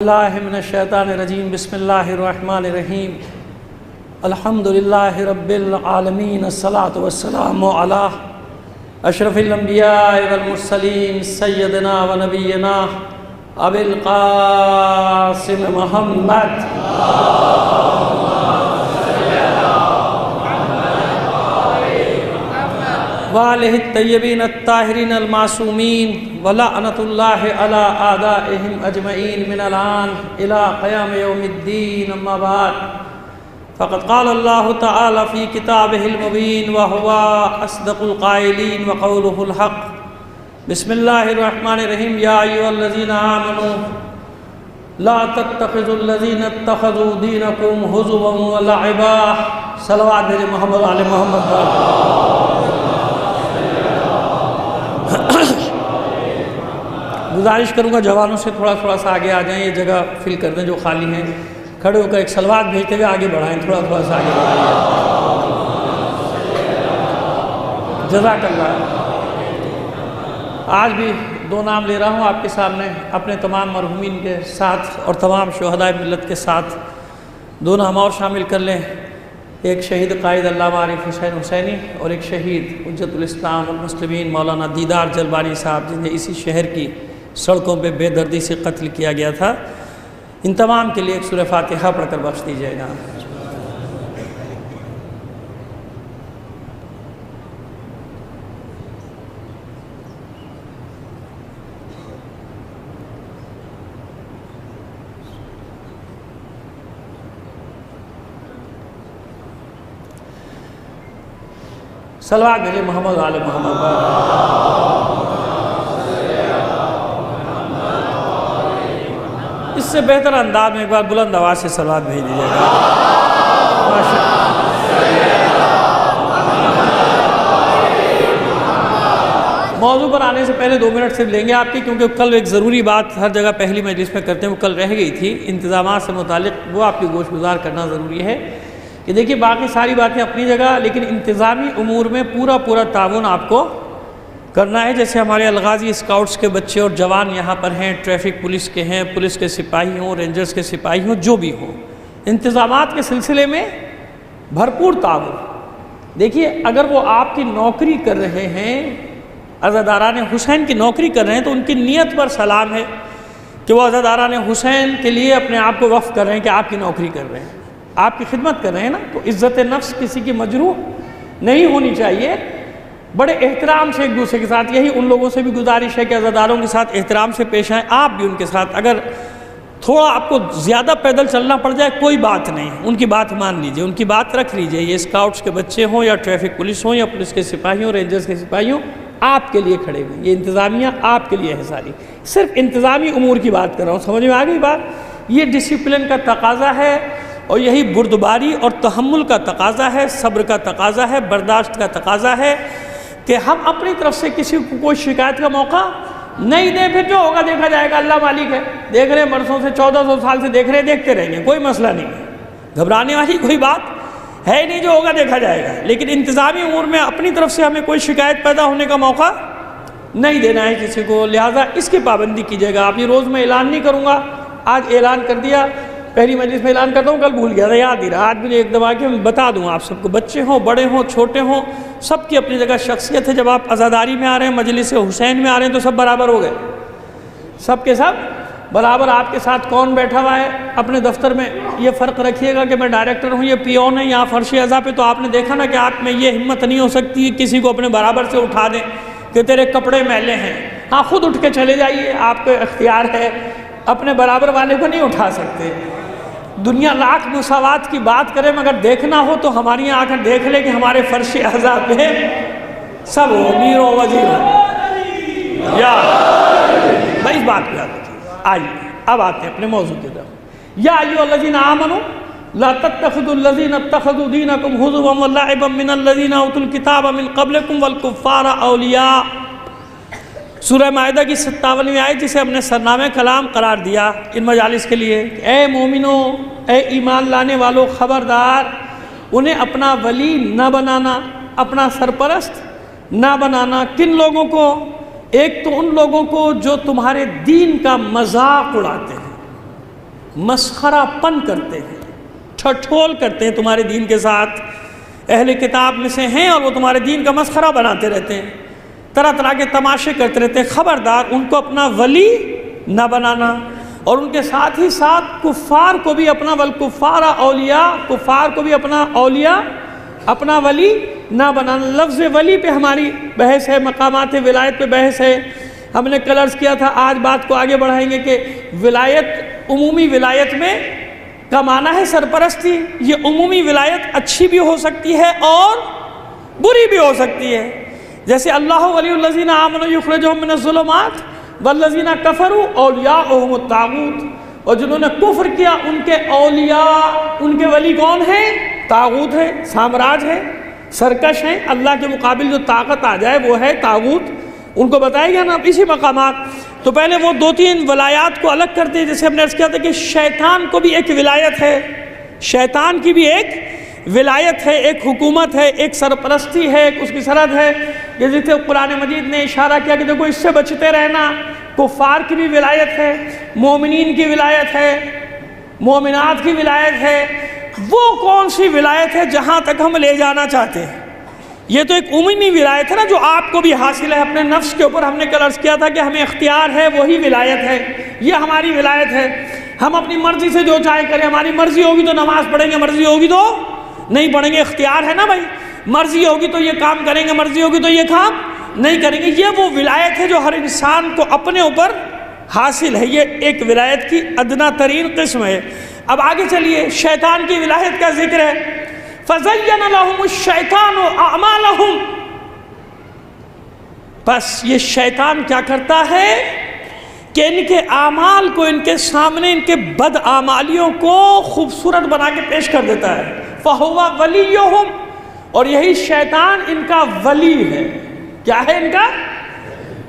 اللہ من الشیطان الرجیم بسم اللہ الرحمن الرحیم الحمدللہ رب العالمین الصلاة والسلام علی اشرف الانبیاء والمرسلین سیدنا و نبینا ابی القاسم محمد وآلہ الطیبین الطاہرین المعصومین ولعنۃ اللہ علی اعدائہم اجمعین من الآن الی قیام یوم الدین اما بعد فقد قال اللہ تعالی فی کتابہ المبین وہو اصدق القائلین وقولہ الحق بسم اللہ الرحمن الرحیم یا ایھا الذین آمنوا لا تتخذوا الذین اتخذوا دینکم ہزوا ولعبا صلوات بھیجے محمد علی محمد گزارش کروں گا جوانوں سے تھوڑا سا آگے آ جائیں، یہ جگہ فل کر دیں جو خالی ہیں، کھڑے ہو کر ایک صلوات بھیجتے ہوئے آگے بڑھائیں، تھوڑا سا آگے بڑھائیں۔ جزاک اللہ۔ آج بھی دو نام لے رہا ہوں آپ کے سامنے اپنے تمام مرحومین کے ساتھ اور تمام شہداء ملت کے ساتھ، دو نام اور شامل کر لیں، ایک شہید قائد علامہ عارف حسین حسینی اور ایک شہید حجت الاسلام والمسلمین مولانا دیدار جلبانی صاحب جنہیں اسی شہر کی سڑکوں پہ بے دردی سے قتل کیا گیا تھا۔ ان تمام کے لیے ایک سورہ فاتحہ پڑھ کر بخش دیجیے گا۔ صلوات بھیجے محمد علی محمد۔ اس سے بہتر انداز میں ایک بار بلند آواز سے صلوات بھیج دیجیے گا۔ موضوع پر آنے سے پہلے 2 منٹ صرف لیں گے آپ کی، کیونکہ کل ایک ضروری بات ہر جگہ پہلی مجلس میں کرتے ہیں، وہ کل رہ گئی تھی انتظامات سے متعلق، وہ آپ کی گوش گزار کرنا ضروری ہے کہ دیکھیے باقی ساری باتیں اپنی جگہ، لیکن انتظامی امور میں پورا تعاون آپ کو کرنا ہے۔ جیسے ہمارے الغازی اسکاؤٹس کے بچے اور جوان یہاں پر ہیں، ٹریفک پولیس کے ہیں، پولیس کے سپاہی ہوں، رینجرز کے سپاہی ہوں، جو بھی ہوں، انتظامات کے سلسلے میں بھرپور تعاون۔ دیکھیے اگر وہ آپ کی نوکری کر رہے ہیں، عزاداران حسین کی نوکری کر رہے ہیں، تو ان کی نیت پر سلام ہے کہ وہ عزاداران حسین کے لیے اپنے آپ کو وقف کر رہے ہیں کہ آپ کی نوکری کر رہے ہیں، آپ کی خدمت کر رہے ہیں نا، تو عزت نفس کسی کی مجروح نہیں ہونی چاہیے۔ بڑے احترام سے ایک دوسرے کے ساتھ، یہی ان لوگوں سے بھی گزارش ہے کہ عزاداروں کے ساتھ احترام سے پیش آئیں، آپ بھی ان کے ساتھ۔ اگر تھوڑا آپ کو زیادہ پیدل چلنا پڑ جائے کوئی بات نہیں، ان کی بات مان لیجئے، ان کی بات رکھ لیجئے، یہ اسکاؤٹس کے بچے ہوں یا ٹریفک پولیس ہوں یا پولیس کے سپاہی ہوں، رینجرز کے سپاہی ہوں، آپ کے لیے کھڑے ہوئے، یہ انتظامیہ آپ کے لیے ہے ساری۔ صرف انتظامی امور کی بات کر رہا ہوں، سمجھ میں آ گئی بات؟ یہ ڈسپلن کا تقاضا ہے اور یہی بردباری اور تحمل کا تقاضا ہے، صبر کا تقاضا ہے، برداشت کا تقاضا ہے کہ ہم اپنی طرف سے کسی کو کوئی شکایت کا موقع نہیں دیں، پھر جو ہوگا دیکھا جائے گا، اللہ مالک ہے، دیکھ رہے ہیں برسوں سے، 1400 سال سے دیکھ رہے ہیں، دیکھتے رہیں گے، کوئی مسئلہ نہیں ہے، گھبرانے والی کوئی بات ہے نہیں، جو ہوگا دیکھا جائے گا۔ لیکن انتظامی امور میں اپنی طرف سے ہمیں کوئی شکایت پیدا ہونے کا موقع نہیں دینا ہے کسی کو، لہٰذا اس کی پابندی کیجیے گا۔ آپ یہ روز میں اعلان نہیں کروں گا، آج اعلان کر دیا، پہلی مجلس میں اعلان کرتا ہوں، کل بھول گیا تھا، یاد ہی رہا، آج مجھے ایک دفعہ کہ بتا دوں آپ سب کو، بچے ہوں، بڑے ہوں، چھوٹے ہوں، سب کی اپنی جگہ شخصیت ہے۔ جب آپ عزاداری میں آ رہے ہیں، مجلس حسین میں آ رہے ہیں، تو سب برابر ہو گئے، سب کے سب برابر۔ آپ کے ساتھ کون بیٹھا ہوا ہے اپنے دفتر میں، یہ فرق رکھیے گا کہ میں ڈائریکٹر ہوں، یہ پیون ہے، یہاں فرش اعضاء پہ، تو آپ نے دیکھا نا کہ آپ میں یہ ہمت نہیں ہو سکتی کسی کو اپنے برابر سے اٹھا دیں کہ تیرے کپڑے میلے ہیں۔ ہاں خود اٹھ کے چلے جائیے، آپ کو اختیار ہے، اپنے برابر والے کو نہیں اٹھا سکتے۔ دنیا لاکھ مساوات کی بات کرے، مگر دیکھنا ہو تو ہماری یہاں آ کر دیکھ لے کہ ہمارے فرش اعضاء پہ سب امیر و وزیر ہوں۔ یا بھائی اس بات پہ آتے آئیے، اب آتے ہیں اپنے موضوع کی طرف۔ یا ایھا الذین آمنوا لا تتخذوا الذین اتخذوا دینکم ہزوا ولعبا من الذین اوتوا الکتاب من قبلکم والکفار اولیاء۔ سورہ مائدہ کی 57ویں آیت، جسے ہم نے سرنامہ کلام قرار دیا ان مجالس کے لیے، اے مومنو، اے ایمان لانے والو، خبردار، انہیں اپنا ولی نہ بنانا، اپنا سرپرست نہ بنانا۔ کن لوگوں کو؟ ایک تو ان لوگوں کو جو تمہارے دین کا مذاق اڑاتے ہیں، مسخرہ پن کرتے ہیں، ٹھٹھول کرتے ہیں تمہارے دین کے ساتھ، اہل کتاب میں سے ہیں اور وہ تمہارے دین کا مسخرہ بناتے رہتے ہیں، طرح طرح کے تماشے کرتے رہتے ہیں، خبردار ان کو اپنا ولی نہ بنانا، اور ان کے ساتھ ہی ساتھ کفار کو بھی اپنا والکفار اولیاء، کفار کو بھی اپنا اولیاء، اپنا ولی نہ بنانا۔ لفظ ولی پہ ہماری بحث ہے، مقامات ولایت پہ بحث ہے، ہم نے کل عرض کیا تھا، آج بات کو آگے بڑھائیں گے کہ ولایت، عمومی ولایت میں کا معنی ہے سرپرستی، یہ عمومی ولایت اچھی بھی ہو سکتی ہے اور بری بھی ہو سکتی ہے، جیسے اللہ ولی الذین آمنوا یخرجہم من الظلمات والذین کفروا اولیاؤہم الطاغوت، اور جنہوں نے کفر کیا ان کے اولیاء، ان کے ولی کون ہیں؟ طاغوت ہے، سامراج ہے، سرکش ہیں، اللہ کے مقابل جو طاقت آ جائے وہ ہے طاغوت، ان کو بتائے گا نا اسی مقامات۔ تو پہلے وہ دو تین ولایات کو الگ کرتے ہیں، جیسے ہم نے عرض کیا تھا کہ شیطان کو بھی ایک ولایت ہے، شیطان کی بھی ایک ولایت ہے، ایک حکومت ہے، ایک سرپرستی ہے، ایک اس کی سرحد ہے، جیسے قرآن مجید نے اشارہ کیا کہ دیکھو اس سے بچتے رہنا۔ کفار کی بھی ولایت ہے، مومنین کی ولایت ہے، مومنات کی ولایت ہے۔ وہ کون سی ولایت ہے جہاں تک ہم لے جانا چاہتے ہیں؟ یہ تو ایک عمومی ولایت ہے نا، جو آپ کو بھی حاصل ہے اپنے نفس کے اوپر۔ ہم نے کل عرض کیا تھا کہ ہمیں اختیار ہے، وہی ولایت ہے، یہ ہماری ولایت ہے۔ ہم اپنی مرضی سے جو چاہے کریں، ہماری مرضی ہوگی تو نماز پڑھیں گے، مرضی ہوگی تو نہیں پڑھیں گے، اختیار ہے نا بھائی۔ مرضی ہوگی تو یہ کام کریں گے، مرضی ہوگی تو یہ کام نہیں کریں گے۔ یہ وہ ولایت ہے جو ہر انسان کو اپنے اوپر حاصل ہے، یہ ایک ولایت کی ادنا ترین قسم ہے۔ اب آگے چلیے، شیطان کی ولایت کا ذکر ہے۔ فَزَيَّنَ لَهُمُ الشَّيْطَانُ أَعْمَالَهُمْ، بس یہ شیطان کیا کرتا ہے کہ ان کے اعمال کو ان کے سامنے، ان کے بد اعمالیوں کو خوبصورت بنا کے پیش کر دیتا ہے۔ فَهُوَ وَلِيُّهُمْ، اور یہی شیطان ان کا ولی ہے۔ کیا ہے ان کا؟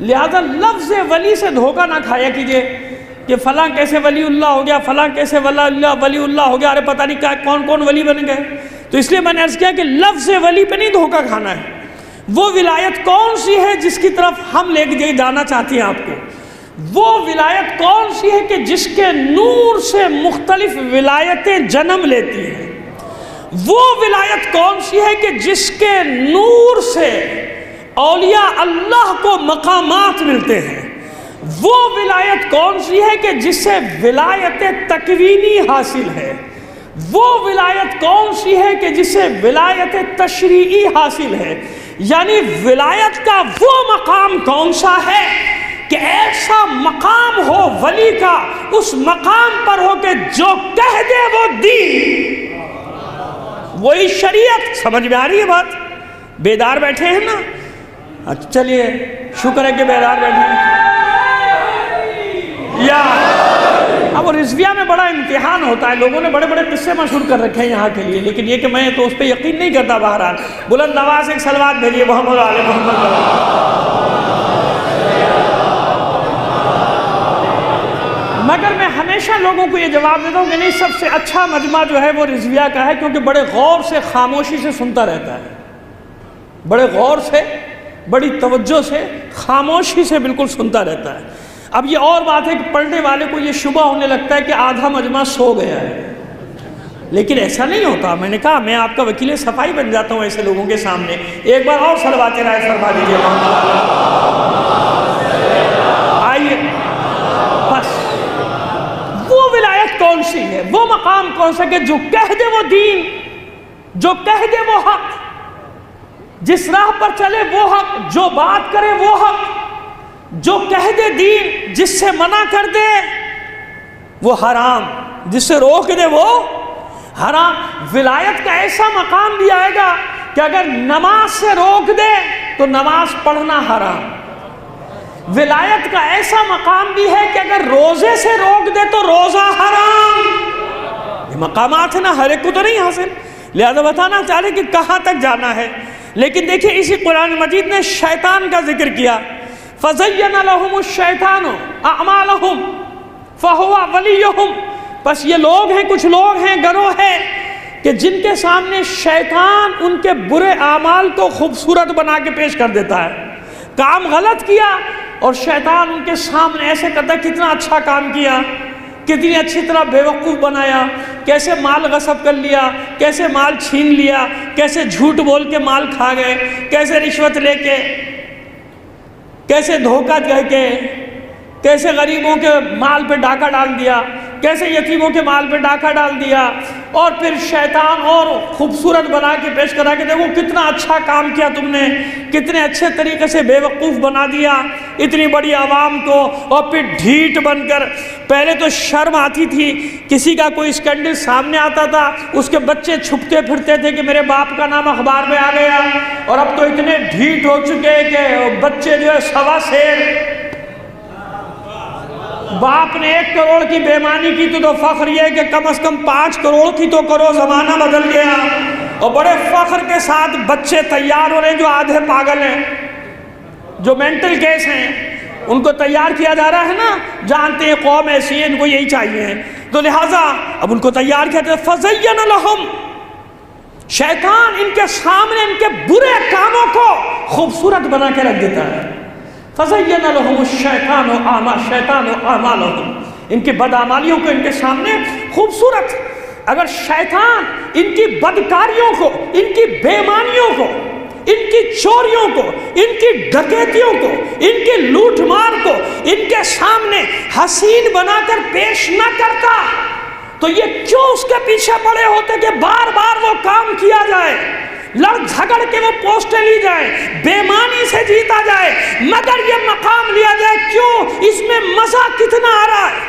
لہذا لفظ ولی سے دھوکہ نہ کھایا کیجئے کہ فلاں کیسے ولی اللہ ہو گیا، فلاں کیسے ولی اللہ ہو گیا، ارے پتہ نہیں کیا کون کون ولی بن گئے۔ تو اس لیے میں نے عرض کیا کہ لفظ ولی پہ نہیں دھوکہ کھانا ہے۔ وہ ولایت کون سی ہے جس کی طرف ہم لے کے جانا چاہتے ہیں آپ کو؟ وہ ولایت کون سی ہے کہ جس کے نور سے مختلف ولایتیں جنم لیتی ہیں؟ وہ ولایت کون سی ہے کہ جس کے نور سے اولیاء اللہ کو مقامات ملتے ہیں؟ وہ ولایت کون سی ہے کہ جس سے ولایت تکوینی حاصل ہے؟ وہ ولایت کون سی ہے کہ جس سے ولایت تشریعی حاصل ہے؟ یعنی ولایت کا وہ مقام کون سا ہے کہ ایسا مقام ہو ولی کا، اس مقام پر ہو کہ جو کہہ دے وہ دین، وہی شریعت۔ سمجھ میں آ رہی ہے بات؟ بیدار بیٹھے ہیں نا؟ اچھا چلیے، شکر ہے کہ بیدار بیٹھے ہیں۔ یا اب رضویہ میں بڑا امتحان ہوتا ہے، لوگوں نے بڑے بڑے قصے مشہور کر رکھے ہیں یہاں کے لیے، لیکن یہ کہ میں تو اس پہ یقین نہیں کرتا۔ بہرحال بلند آواز ایک صلوات بھیجیے محمد علیہ محمد۔ مگر میں ہمیشہ لوگوں کو یہ جواب دیتا ہوں کہ نہیں، سب سے اچھا مجمع جو ہے وہ رضویہ کا ہے، کیونکہ بڑے غور سے، خاموشی سے سنتا رہتا ہے، بڑے غور سے، بڑی توجہ سے، خاموشی سے بالکل سنتا رہتا ہے۔ اب یہ اور بات ہے کہ پڑھنے والے کو یہ شبہ ہونے لگتا ہے کہ آدھا مجمع سو گیا ہے، لیکن ایسا نہیں ہوتا۔ میں نے کہا میں آپ کا وکیل صفائی بن جاتا ہوں ایسے لوگوں کے سامنے۔ ایک بار اور صلوات رائے فرما دیجیے۔ آئیے، بس وہ ولایت کون سی ہے، وہ مقام کون سا کہ جو کہہ دے وہ دین، جو کہہ دے وہ حق، جس راہ پر چلے وہ حق، جو بات کرے وہ حق، جو کہہ دے دین، جس سے منع کر دے وہ حرام، جس سے روک دے وہ حرام۔ ولایت کا ایسا مقام بھی آئے گا کہ اگر نماز سے روک دے تو نماز پڑھنا حرام۔ ولایت کا ایسا مقام بھی ہے کہ اگر روزے سے روک دے تو روزہ حرام۔ یہ مقامات ہیں نا، ہر ایک کو تو نہیں حاصل، لہذا بتانا چاہ رہے کہ کہاں تک جانا ہے۔ لیکن دیکھیے اسی قرآن مجید نے شیطان کا ذکر کیا۔ فَزَيَّنَ لَهُمُ الشَّيْطَانُ أَعْمَالَهُمْ فَهُوَ وَلِيُّهُمْ، بس یہ لوگ ہیں، کچھ لوگ ہیں، گروہ ہے کہ جن کے سامنے شیطان ان کے برے اعمال کو خوبصورت بنا کے پیش کر دیتا ہے۔ کام غلط کیا اور شیطان ان کے سامنے ایسے کرتا ہے کتنا اچھا کام کیا، کتنی اچھی طرح بیوقوف بنایا، کیسے مال غصب کر لیا، کیسے مال چھین لیا، کیسے جھوٹ بول کے مال کھا گئے، کیسے رشوت لے کے، کیسے دھوکہ دے کے، کیسے غریبوں کے مال پہ ڈاکہ ڈال دیا، کیسے یتیموں کے مال پہ ڈاکہ ڈال دیا، اور پھر شیطان اور خوبصورت بنا کے پیش کرا کہ دیکھو کتنا اچھا کام کیا تم نے، کتنے اچھے طریقے سے بے وقوف بنا دیا اتنی بڑی عوام کو، اور پھر ڈھیٹ بن کر، پہلے تو شرم آتی تھی، کسی کا کوئی اسکینڈل سامنے آتا تھا اس کے بچے چھپتے پھرتے تھے کہ میرے باپ کا نام اخبار میں آ گیا، اور اب تو اتنے ڈھیٹ ہو چکے کہ بچے جو ہے سوا شیر، باپ نے 1 کروڑ کی بےمانی کی تو فخر یہ ہے کہ کم از کم 5 کروڑ کی تو کرو، زمانہ بدل گیا، اور بڑے فخر کے ساتھ بچے تیار ہو رہے ہیں جو آدھے پاگل ہیں، جو مینٹل کیس ہیں، ان کو تیار کیا جا رہا ہے نا، جانتے ہیں قوم ایسی ہے، ان کو یہی چاہیے، تو لہٰذا اب ان کو تیار کیا جاتا ہے۔ فَزَيَّنَ لَهُمْ، شیطان ان کے سامنے ان کے برے کاموں کو خوبصورت بنا کے رکھ دیتا ہے۔ فَزَيَّنَ لَهُمُ الشَّيْطَانُ أَعْمَالَهُمْ، ان کی بدعمالیوں کو ان کے سامنے خوبصورت، اگر شیطان ان کی بدکاریوں کو، ان کی بےمانیوں کو، ان کی چوریوں کو، ان کی ڈکیتیوں کو، ان کی لوٹ مار کو ان کے سامنے حسین بنا کر پیش نہ کرتا تو یہ کیوں اس کے پیچھے پڑے ہوتے کہ بار بار وہ کام کیا جائے، لڑ جھگڑ کے وہ پوسٹیں لی جائے، بےمانی سے جیتا جائے، مگر یہ مقام لیا جائے، کیوں؟ اس میں مزہ کتنا آ رہا ہے،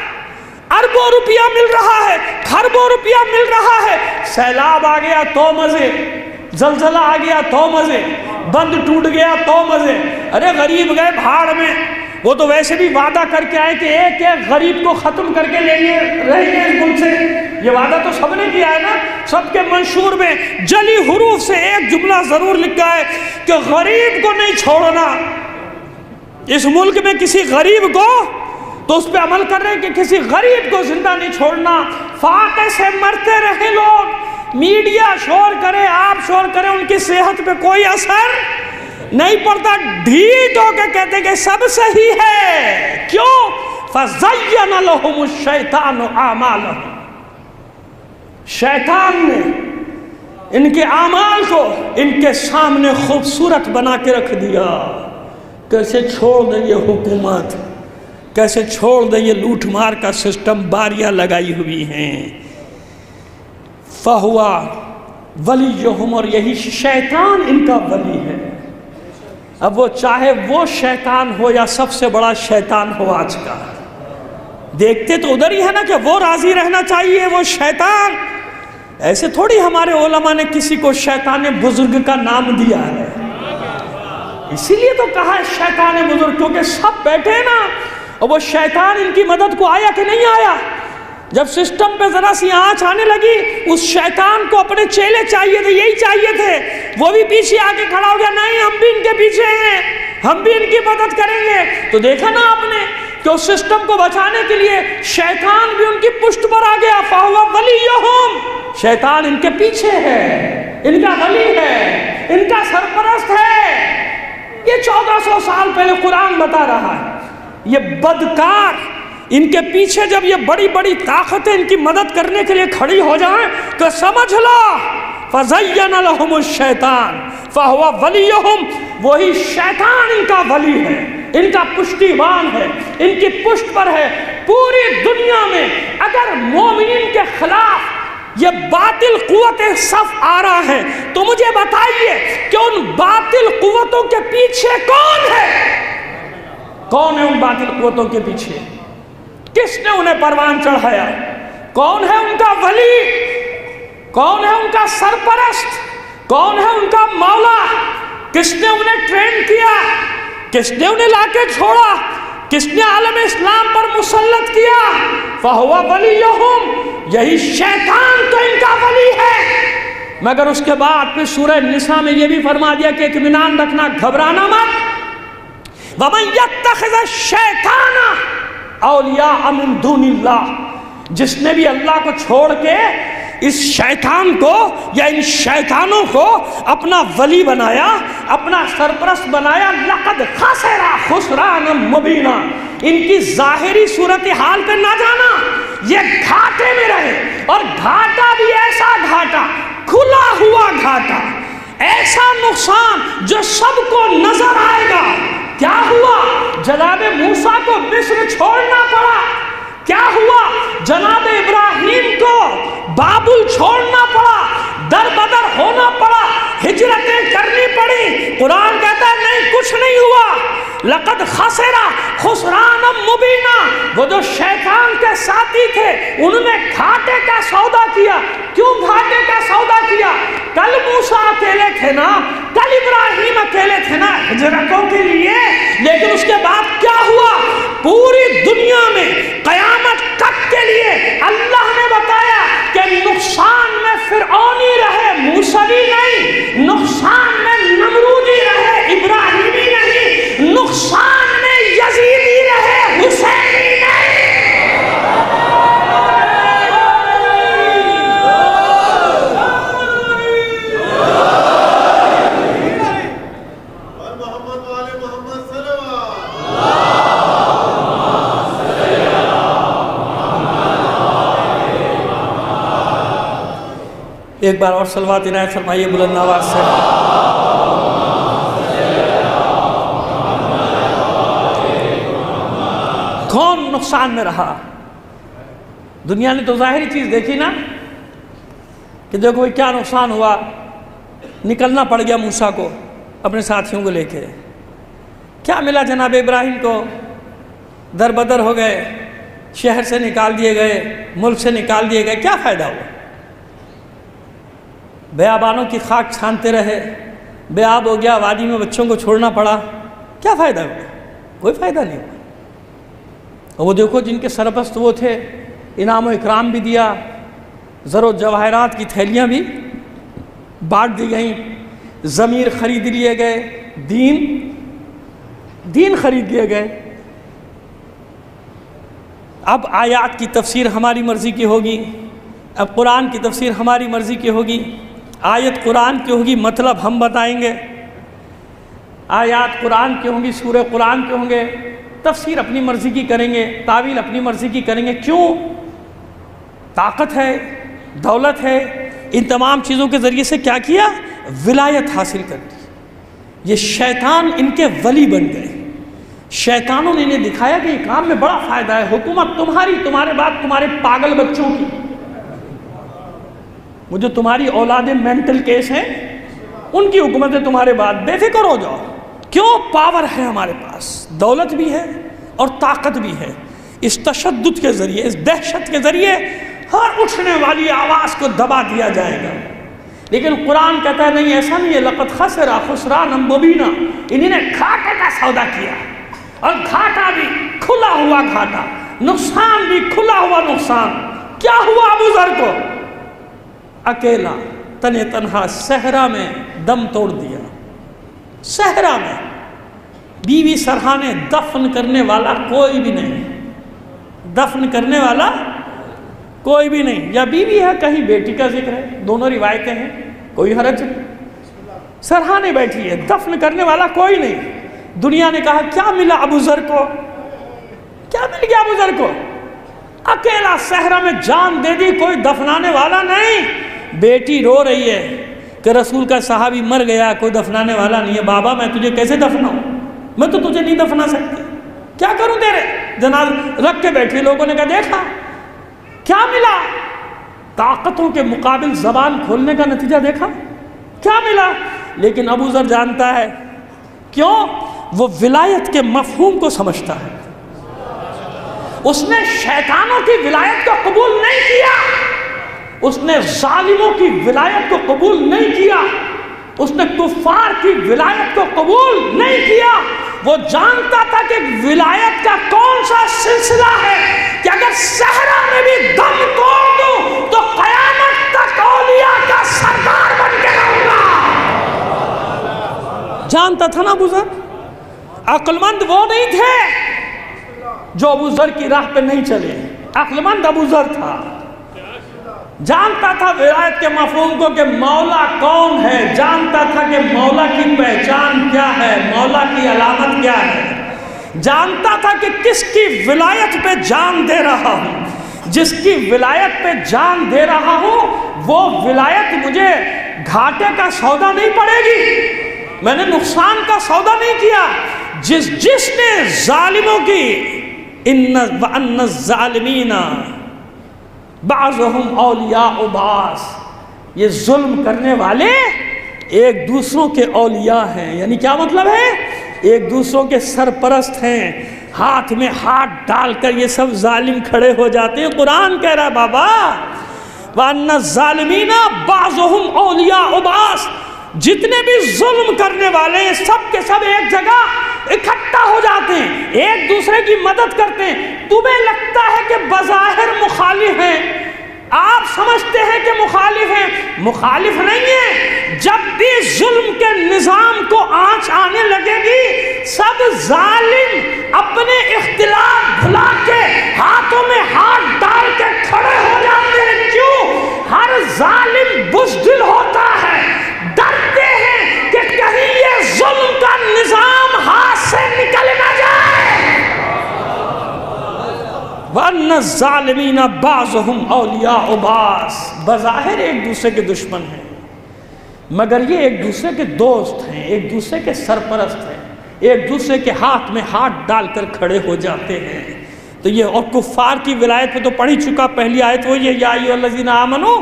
اربوں روپیہ مل رہا ہے، خربوں روپیہ مل رہا ہے، سیلاب آ گیا تو مزے، زلزلہ آ گیا تو مزے، بند ٹوٹ گیا تو مزے، ارے غریب گئے بھاڑ میں، وہ تو ویسے بھی وعدہ کر کے آئے کہ ایک ایک غریب کو ختم کر کے لیں گے، رہیں گے اس ملک سے، یہ وعدہ تو سب نے کیا ہے نا، سب کے منشور میں جلی حروف سے ایک جملہ ضرور لکھا ہے کہ غریب کو نہیں چھوڑنا، اس ملک میں کسی غریب کو، تو اس پہ عمل کر رہے ہیں کہ کسی غریب کو زندہ نہیں چھوڑنا، فاقے سے مرتے رہے لوگ، میڈیا شور کرے، آپ شور کریں، ان کی صحت پہ کوئی اثر نہیں پڑتا، ڈھیٹ ہو کے کہتے کہ سب صحیح ہے، کیوں؟ فَزَيَّنَ لَهُمُ الشَّيْطَانُ أَعْمَالَهُمْ، شیطان نے ان کے اعمال کو ان کے سامنے خوبصورت بنا کے رکھ دیا، کیسے چھوڑ دیں یہ حکومت، کیسے چھوڑ دیں یہ لوٹ مار کا سسٹم، باریاں لگائی ہوئی ہیں، فَهُوَ وَلِيُّهُمْ، اور یہی شیطان ان کا ولی ہے، اب وہ چاہے وہ شیطان ہو یا سب سے بڑا شیطان ہو آج کا، دیکھتے تو ادھر ہی ہے نا کہ وہ راضی رہنا چاہیے، وہ شیطان، ایسے تھوڑی ہمارے علماء نے کسی کو شیطان بزرگ کا نام دیا ہے، اسی لیے تو کہا ہے شیطان بزرگ، کیونکہ سب بیٹھے نا، اور وہ شیطان ان کی مدد کو آیا کہ نہیں آیا؟ جب سسٹم پہ ذرا سی آنچ آنے لگی، اس شیطان کو اپنے چیلے چاہیے تھے، یہی چاہیے تھے، وہ بھی پیچھے آگے کھڑا ہو گیا، نہیں ہم بھی ان کے پیچھے ہیں، ہم بھی ان کی مدد کریں گے، تو دیکھا نا آپ نے کہ اس سسٹم کو بچانے کے لیے شیطان بھی ان کی پشت پر آ گیا، فَهُوَ وَلِيُّهُمْ، شیطان ان کے پیچھے ہے، ان کا ولی ہے، ان کا سرپرست ہے، یہ 1400 سال پہلے قرآن بتا رہا ہے، یہ بدکار ان کے پیچھے جب یہ بڑی بڑی طاقتیں ان کی مدد کرنے کے لیے کھڑی ہو جائیں تو سمجھ لو فَزَيَّنَ لَهُمُ الشَّيْطَانُ فَهُوَ وَلِيُّهُمْ، وہی شیطان ان کا ولی ہے، ان کا پشتیبان ہے، ان کی پشت پر ہے، پوری دنیا میں اگر مومنین کے خلاف یہ باطل قوت صف آ رہا ہے تو مجھے بتائیے کہ ان باطل قوتوں کے پیچھے کون ہے؟ کون ہے ان باطل قوتوں کے پیچھے؟ کس نے انہیں پروان چڑھایا؟ کون ہے ان کا ولی؟ کون ہے ان کا سرپرست؟ کون ہے ان کا مولا؟ کس نے انہیں ٹرین کیا؟ کس نے انہیں لا کے چھوڑا؟ کس نے عالم اسلام پر مسلط کیا؟ فَهُوَ وَلِيُّهُمْ، یہی شیطان تو ان کا ولی ہے، مگر اس کے بعد پھر سورہ نساء میں یہ بھی فرما دیا کہ اطمینان رکھنا، گھبرانا مت، وَمَن يَتَّخِذَ الشَّيْطَانَ اولیاء من دون اللہ، جس نے بھی اللہ کو چھوڑ کے اس شیطان کو یا ان شیطانوں کو اپنا ولی بنایا، اپنا سرپرست بنایا، لقد خسر خسرانا مبینا، ان کی ظاہری صورتحال پہ نہ جانا، یہ گھاٹے میں رہے، اور گھاٹا بھی ایسا گھاٹا، کھلا ہوا گھاٹا، ایسا نقصان جو سب کو نظر آئے گا۔ کیا ہوا؟ جناب موسیٰ کو مصر چھوڑنا پڑا۔ کیا ہوا؟ جناب ابراہیم کو بابل چھوڑنا پڑا، در بدر ہونا پڑا، ہجرتیں کرنی پڑی۔ قرآن کہتا ہے نہیں، کچھ نہیں ہوا۔ لقد خسرا خسرانا مبینا، وہ جو شیطان کے ساتھی تھے انہوں نے گھاٹے کا سودا کیا۔ کیوں گھاٹے کا سودا کیا؟ کل موسیٰ اکیلے تھے نا، کل ابراہیم اکیلے تھے نا ہجرتوں کے لیے، لیکن اس کے بعد کیا ہوا؟ پوری دنیا میں قیامت تک کے لیے اللہ نے بتایا کہ نقصان میں فرعونی رہے، موسوی نہیں، نقصان میں نمرودی رہے، ابراہیمی نہیں، نقصان میں یزیدی رہے، حسینی نہیں۔ ایک بار اور صلوات عنایت فرمائیے بلند آواز سے۔ کون نقصان میں رہا؟ دنیا نے تو ظاہری چیز دیکھی نا کہ دیکھو کیا نقصان ہوا، نکلنا پڑ گیا موسیٰ کو اپنے ساتھیوں کو لے کے۔ کیا ملا جناب ابراہیم کو؟ در بدر ہو گئے، شہر سے نکال دیے گئے، ملک سے نکال دیے گئے، کیا فائدہ ہوا؟ بیابانوں کی خاک چھانتے رہے، بے آب ہو گیا، وادی میں بچوں کو چھوڑنا پڑا، کیا فائدہ ہوا؟ کوئی فائدہ نہیں ہوا۔ اور وہ دیکھو جن کے سرپرست وہ تھے، انعام و اکرام بھی دیا، زر و جواہرات کی تھیلیاں بھی بانٹ دی گئیں، ضمیر خرید لیے گئے، دین خرید لیے گئے۔ اب آیات کی تفسیر ہماری مرضی کی ہوگی، اب قرآن کی تفسیر ہماری مرضی کی ہوگی، آیت قرآن کی ہوگی، مطلب ہم بتائیں گے، آیات قرآن کی ہوں گی، سورہ قرآن کے ہوں گے، تفسیر اپنی مرضی کی کریں گے، تعویل اپنی مرضی کی کریں گے۔ کیوں؟ طاقت ہے، دولت ہے، ان تمام چیزوں کے ذریعے سے کیا کیا؟ ولایت حاصل کر دی۔ یہ شیطان ان کے ولی بن گئے، شیطانوں نے انہیں دکھایا کہ یہ کام میں بڑا فائدہ ہے، حکومت تمہاری، تمہارے بعد تمہارے پاگل بچوں کی، وہ جو تمہاری اولاد مینٹل کیس ہیں ان کی حکومت ہے تمہارے بعد، بے فکر ہو جاؤ۔ کیوں؟ پاور ہے ہمارے پاس، دولت بھی ہے اور طاقت بھی ہے۔ اس تشدد کے ذریعے، اس دہشت کے ذریعے ہر اٹھنے والی آواز کو دبا دیا جائے گا۔ لیکن قرآن کہتا ہے نہیں، ایسا نہیں ہے، لقد خسرا خسرانا مبینا، انہوں نے گھاٹے کا سودا کیا، اور گھاٹا بھی کھلا ہوا گھاٹا، نقصان بھی کھلا ہوا نقصان۔ کیا ہوا ابو ذر کو؟ اکیلا تنہا تنہا صحرا میں دم توڑ دیا، صحرا میں، بیوی سرہانے، دفن کرنے والا کوئی بھی نہیں، دفن کرنے والا کوئی بھی نہیں، یا بیوی ہے کہیں بیٹی کا ذکر ہے، دونوں روایتیں ہیں، کوئی حرج نہیں، سرہانے بیٹھی ہے، دفن کرنے والا کوئی نہیں۔ دنیا نے کہا کیا ملا ابو ذر کو؟ کیا مل گیا ابو ذر کو؟ اکیلا صحرا میں جان دے دی، کوئی دفنانے والا نہیں۔ بیٹی رو رہی ہے کہ رسول کا صحابی مر گیا، کوئی دفنانے والا نہیں ہے، بابا میں تجھے کیسے دفناؤں؟ میں تو تجھے نہیں دفنا سکتی، کیا کروں تیرے جنازہ رکھ کے بیٹھی۔ لوگوں نے کہا دیکھا کیا ملا؟ طاقتوں کے مقابل زبان کھولنے کا نتیجہ دیکھا کیا ملا؟ لیکن ابو ذر جانتا ہے، کیوں؟ وہ ولایت کے مفہوم کو سمجھتا ہے۔ اس نے شیطانوں کی ولایت کو قبول نہیں کیا، اس نے ظالموں کی ولایت کو قبول نہیں کیا، اس نے کفار کی ولایت کو قبول نہیں کیا۔ وہ جانتا تھا کہ ولایت کا کون سا سلسلہ ہے کہ اگر صحرا میں بھی دم توڑ دوں تو قیامت تک اولیاء کا سردار بن کے رہوں گا۔ جانتا تھا نا ابو ذر؟ عقل مند وہ نہیں تھے جو ابو ذر کی راہ پہ نہیں چلے، عقل مند ابو ذر تھا، جانتا تھا ولایت کے مفہوم کو کہ مولا کون ہے، جانتا تھا کہ مولا کی پہچان کیا ہے، مولا کی علامت کیا ہے، جانتا تھا کہ کس کی ولایت پہ جان دے رہا ہوں، جس کی ولایت پہ جان دے رہا ہوں وہ ولایت مجھے گھاٹے کا سودا نہیں پڑے گی، میں نے نقصان کا سودا نہیں کیا۔ جس نے ظالموں کی وَأَنَّ الظَّالِمِينَ بَعْضُهُمْ أَوْلِيَاءُ بَعْضٍ، یہ ظلم کرنے والے ایک دوسروں کے اولیاء ہیں، یعنی کیا مطلب ہے؟ ایک دوسروں کے سرپرست ہیں، ہاتھ میں ہاتھ ڈال کر یہ سب ظالم کھڑے ہو جاتے ہیں۔ قرآن کہہ رہا ہے بابا وَأَنَّ الظَّالِمِينَ بَعْضُهُمْ أَوْلِيَاءُ بَعْضٍ، جتنے بھی ظلم کرنے والے ہیں سب کے سب ایک جگہ اکٹھا ہو جاتے ہیں، ایک دوسرے کی مدد کرتے ہیں۔ تمہیں لگتا ہے کہ بظاہر مخالف ہیں، آپ سمجھتے ہیں کہ مخالف ہیں، مخالف نہیں ہیں۔ جب بھی ظلم کے نظام کو آنچ آنے لگے گی سب ظالم اپنے اختلاف بھلا کے ہاتھوں میں ہاتھ ڈال کے کھڑے ہو جاتے ہیں۔ کیوں؟ ہر ظالم بزدل ہوتا ہے، ڈرتے ہیں کہ کہیں یہ ظلم کا نظام ہاتھ سے نکل نہ جائے۔ وَأَنَّ الظَّالِمِينَ بَعْضُهُمْ أَوْلِيَاءُ بَعْضٍ، بظاہر ایک دوسرے کے دشمن ہیں مگر یہ ایک دوسرے کے دوست ہیں، ایک دوسرے کے سرپرست ہیں، ایک دوسرے کے ہاتھ میں ہاتھ ڈال کر کھڑے ہو جاتے ہیں۔ تو یہ اور کفار کی ولایت پہ تو پڑھ ہی چکا، پہلی آیت وہ یہ یا ایھا الذین آمنوا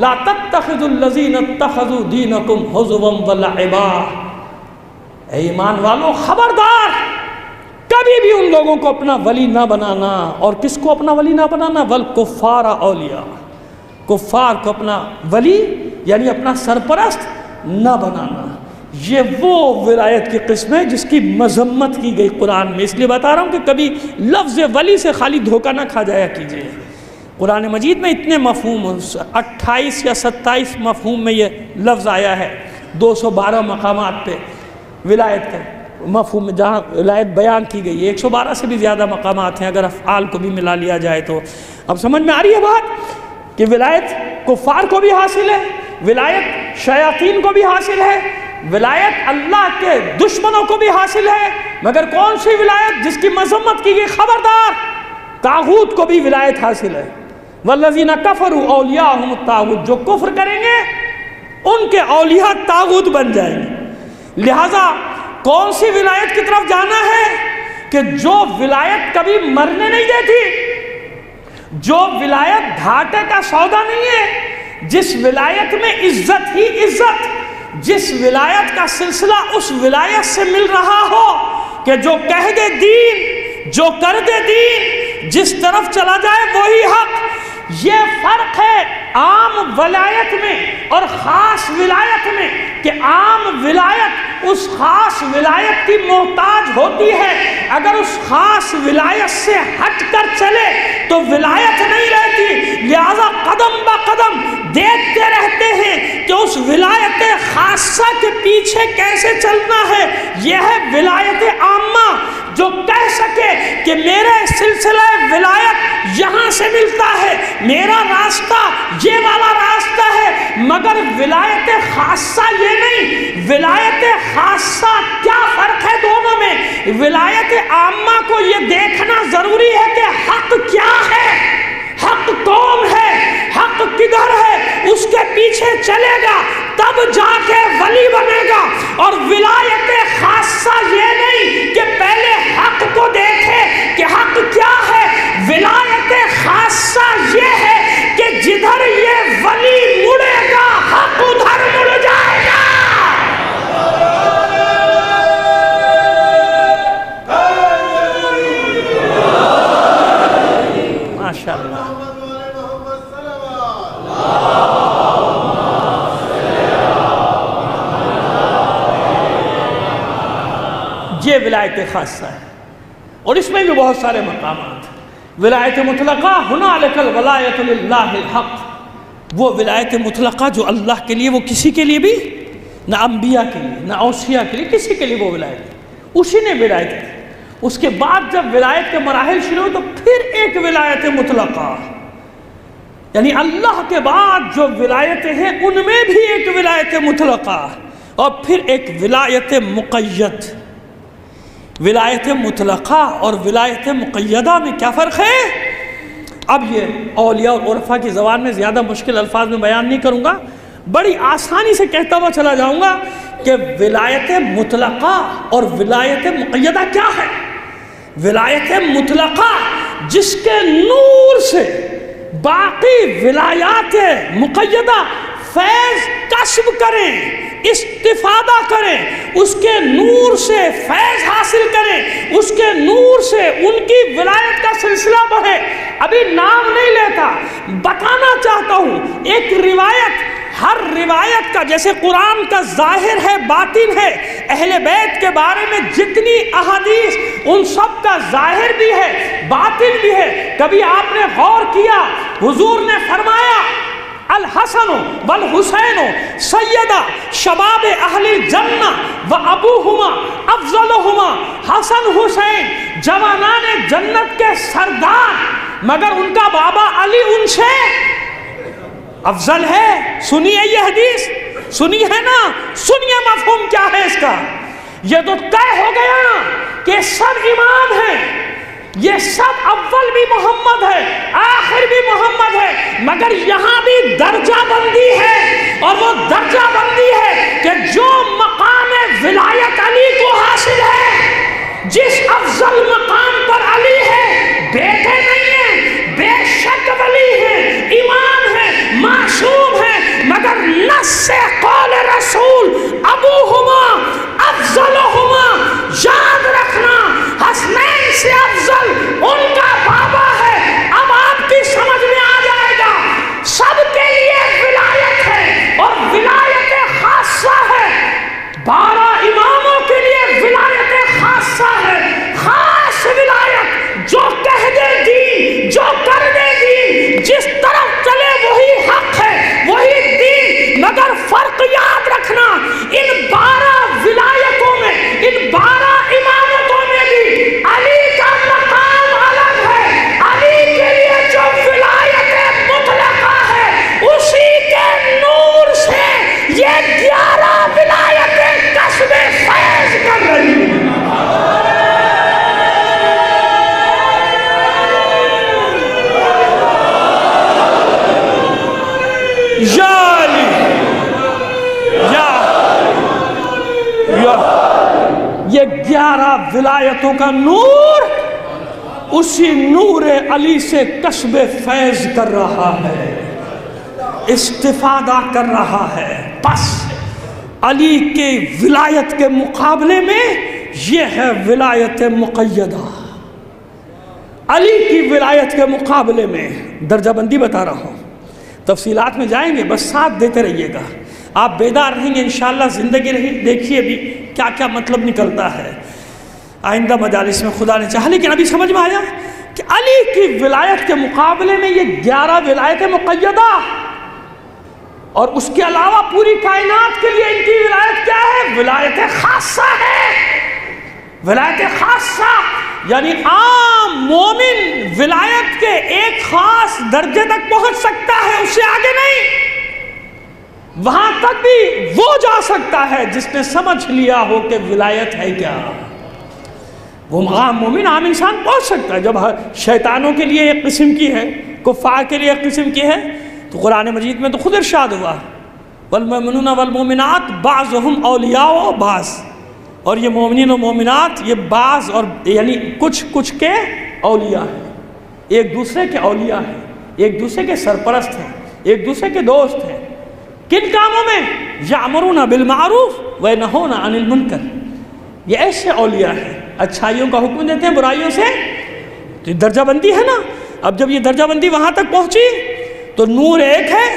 لا تتخذوا الذین اتخذوا دینکم ہزوا ولعبا، اے ایمان والو خبردار کبھی بھی ان لوگوں کو اپنا ولی نہ بنانا۔ اور کس کو اپنا ولی نہ بنانا؟ والکفار اولیاء، کفار کو اپنا ولی یعنی اپنا سرپرست نہ بنانا۔ یہ وہ ولایت کی قسم ہے جس کی مذمت کی گئی قرآن میں۔ اس لیے بتا رہا ہوں کہ کبھی لفظ ولی سے خالی دھوکہ نہ کھا جایا کیجیے۔ قرآن مجید میں اتنے مفہوم 28 یا 27 مفہوم میں یہ لفظ آیا ہے، 212 مقامات پہ ولایت کا مفہوم میں جہاں ولایت بیان کی گئی ہے، 112 سے بھی زیادہ مقامات ہیں اگر افعال کو بھی ملا لیا جائے تو۔ اب سمجھ میں آ رہی ہے بات کہ ولایت کفار کو بھی حاصل ہے، ولایت شیاطین کو بھی حاصل ہے، ولایت اللہ کے دشمنوں کو بھی حاصل ہے، مگر کون سی ولایت؟ جس کی مذمت کی گئی، خبردار طاغوت کو بھی ولایت حاصل ہے۔ والذین کفروا اولیاءہم الطاغوت، جو کفر کریں گے ان کے اولیاء طاغوت بن جائیں گے۔ لہٰذا کون سی ولایت کی طرف جانا ہے کہ جو ولایت کبھی مرنے نہیں دیتی، جو ولایت گھاٹے کا سودا نہیں ہے، جس ولایت میں عزت ہی عزت، جس ولایت کا سلسلہ اس ولایت سے مل رہا ہو کہ جو کہہ دے دین، جو کر دے دین، جس طرف چلا جائے وہی حق۔ یہ فرق ہے عام ولایت میں اور خاص ولایت میں کہ عام ولایت اس خاص ولایت کی محتاج ہوتی ہے، اگر اس خاص ولایت سے ہٹ کر چلے تو ولایت نہیں رہتی۔ لہذا قدم با قدم دیکھتے رہتے ہیں کہ اس ولایت خاصہ کے پیچھے کیسے چلنا ہے۔ یہ ہے ولایت عامہ جو کہہ سکے کہ میرے سلسلہ ولایت یہاں سے ملتا ہے، میرا راستہ یہ والا راستہ ہے، مگر ولایت خاصہ یہ نہیں۔ ولایت خاصہ کیا فرق ہے دونوں میں؟ ولایت عامہ کو یہ دیکھنا ضروری ہے کہ حق کیا ہے، حق کون ہے، حق کدھر ہے، اس کے پیچھے چلے گا تب جا کے ولی بنے گا۔ اور ولایت خاصہ یہ نہیں کہ پہلے حق کو دیکھے کہ حق کیا ہے، ولایت خاصہ یہ ہے کہ جدھر یہ ولی مڑے گا حق ادھر مڑ جائے گا۔ ماشاءاللہ، یہ ولایت خاصہ ہے اور اس میں بھی بہت سارے مقامات۔ ولایت مطلقہ ہنالک الولایۃ للہ الحق، وہ ولایت مطلقہ جو اللہ کے لیے، وہ کسی کے لیے بھی، نہ انبیاء کے لیے نہ اوصیاء کے لیے، کسی کے لیے وہ ولایت اسی نے ولایت کی۔ اس کے بعد جب ولایت کے مراحل شروع ہوئے تو پھر ایک ولایت مطلقہ، یعنی اللہ کے بعد جو ولایتیں ہیں ان میں بھی ایک ولایت مطلقہ اور پھر ایک ولایت مقید۔ ولایت مطلقہ اور ولایت مقیدہ میں کیا فرق ہے؟ اب یہ اولیاء اور عرفاء کی زبان میں زیادہ مشکل الفاظ میں بیان نہیں کروں گا، بڑی آسانی سے کہتا ہوا چلا جاؤں گا کہ ولایت مطلقہ اور ولایت مقیدہ کیا ہے۔ ولایت مطلقہ جس کے نور سے باقی ولایات مقیدہ فیض کسب کریں، استفادہ کریں، اس کے نور سے فیض حاصل کریں، اس کے نور سے ان کی ولایت کا سلسلہ بڑھے۔ ابھی نام نہیں لیتا، بتانا چاہتا ہوں ایک روایت، ہر روایت کا جیسے قرآن کا ظاہر ہے باطن ہے، اہل بیت کے بارے میں جتنی احادیث ان سب کا ظاہر بھی ہے باطن بھی ہے۔ کبھی آپ نے غور کیا حضور نے فرمایا الحسن والحسین سیدہ شباب اہل الجنہ و ابوہما افضلہما، حسن حسین جوانان جنت کے سردار، مگر ان کا بابا علی ان سے افضل ہے۔ سنیے یہ حدیث، سنی ہے نا، سنیے مفہوم کیا ہے اس کا۔ یہ تو طے ہو گیا کہ سب امام ہیں، یہ سب اول بھی محمد ہے آخر بھی محمد ہے، مگر یہاں بھی درجہ بندی ہے، اور وہ درجہ بندی ہے کہ جو مقام ولایت علی کو حاصل ہے، جس افضل مقام پر علی ہے، بیٹے نہیں ہیں، بے شک ولی ہیں، امام ہیں، معصوم ہیں، مگر نص سے قول رسول ابوہما افضلہما، یاد رکھنا حسنین سے افضل ان کا بابا ہے۔ اب آپ کی سمجھ میں آ جائے گا، سب کے لیے ولایت ہے اور ولایت خاصہ ہے۔ 12 اماموں کے لیے ولایت خاصہ ہے، خاص ولایت، جو کہہ دے دین، جو کر دے دین، جس طرف چلے وہی حق ہے، وہی دین۔ مگر فرق یاد رکھنا، ان 12 ولایتوں میں، ان 12 امامتوں میں بھی علی کا مقام الگ ہے۔ علی کے لیے جو ولایت مطلقہ ہے، اسی کے نور سے یہ 11 ولایتیں کسب فیض کر رہی ہیں۔ یہ 11 ولایتوں کا نور اسی نور علی سے کسب فیض کر رہا ہے، استفادہ کر رہا ہے۔ بس علی کے ولایت کے مقابلے میں یہ ہے ولایت مقیدہ۔ علی کی ولایت کے مقابلے میں درجہ بندی بتا رہا ہوں، تفصیلات میں جائیں گے، بس ساتھ دیتے رہیے گا، آپ بیدار رہیں گے انشاءاللہ۔ زندگی رہی دیکھیے بھی کیا کیا مطلب نکلتا ہے آئندہ مجالس میں خدا نے چاہا۔ لیکن ابھی سمجھ میں آیا کہ علی کی ولایت کے مقابلے میں یہ 11 ولایت مقیدہ، اور اس کے علاوہ پوری کائنات کے لیے ان کی ولایت کیا ہے؟ ولایت خاصہ ہے۔ ولایت خاصہ یعنی عام مومن ولایت کے ایک خاص درجے تک پہنچ سکتا ہے، اس سے آگے نہیں۔ وہاں تک بھی وہ جا سکتا ہے جس نے سمجھ لیا ہو کہ ولایت ہے کیا۔ وہ عام مومن، عام انسان پہنچ سکتا ہے۔ جب شیطانوں کے لیے ایک قسم کی ہے، کفار کے لیے ایک قسم کی ہے، تو قرآن مجید میں تو خود ارشاد ہوا والمؤمنون والمؤمنات بعضهم اولیاء بعض، اور یہ مومنین و مومنات یہ بعض اور یعنی کچھ کے اولیاء ہیں، ایک دوسرے کے اولیاء ہیں، ایک دوسرے کے سرپرست ہیں، ایک دوسرے کے دوست ہیں۔ کن کاموں میں؟ یامرون بالمعروف وینہون عن المنکر، یہ ایسے اولیاء ہیں، اچھائیوں کا حکم دیتے ہیں، برائیوں سے۔ تو یہ درجہ بندی ہے نا۔ اب جب یہ درجہ بندی وہاں تک پہنچی تو نور ایک ہے،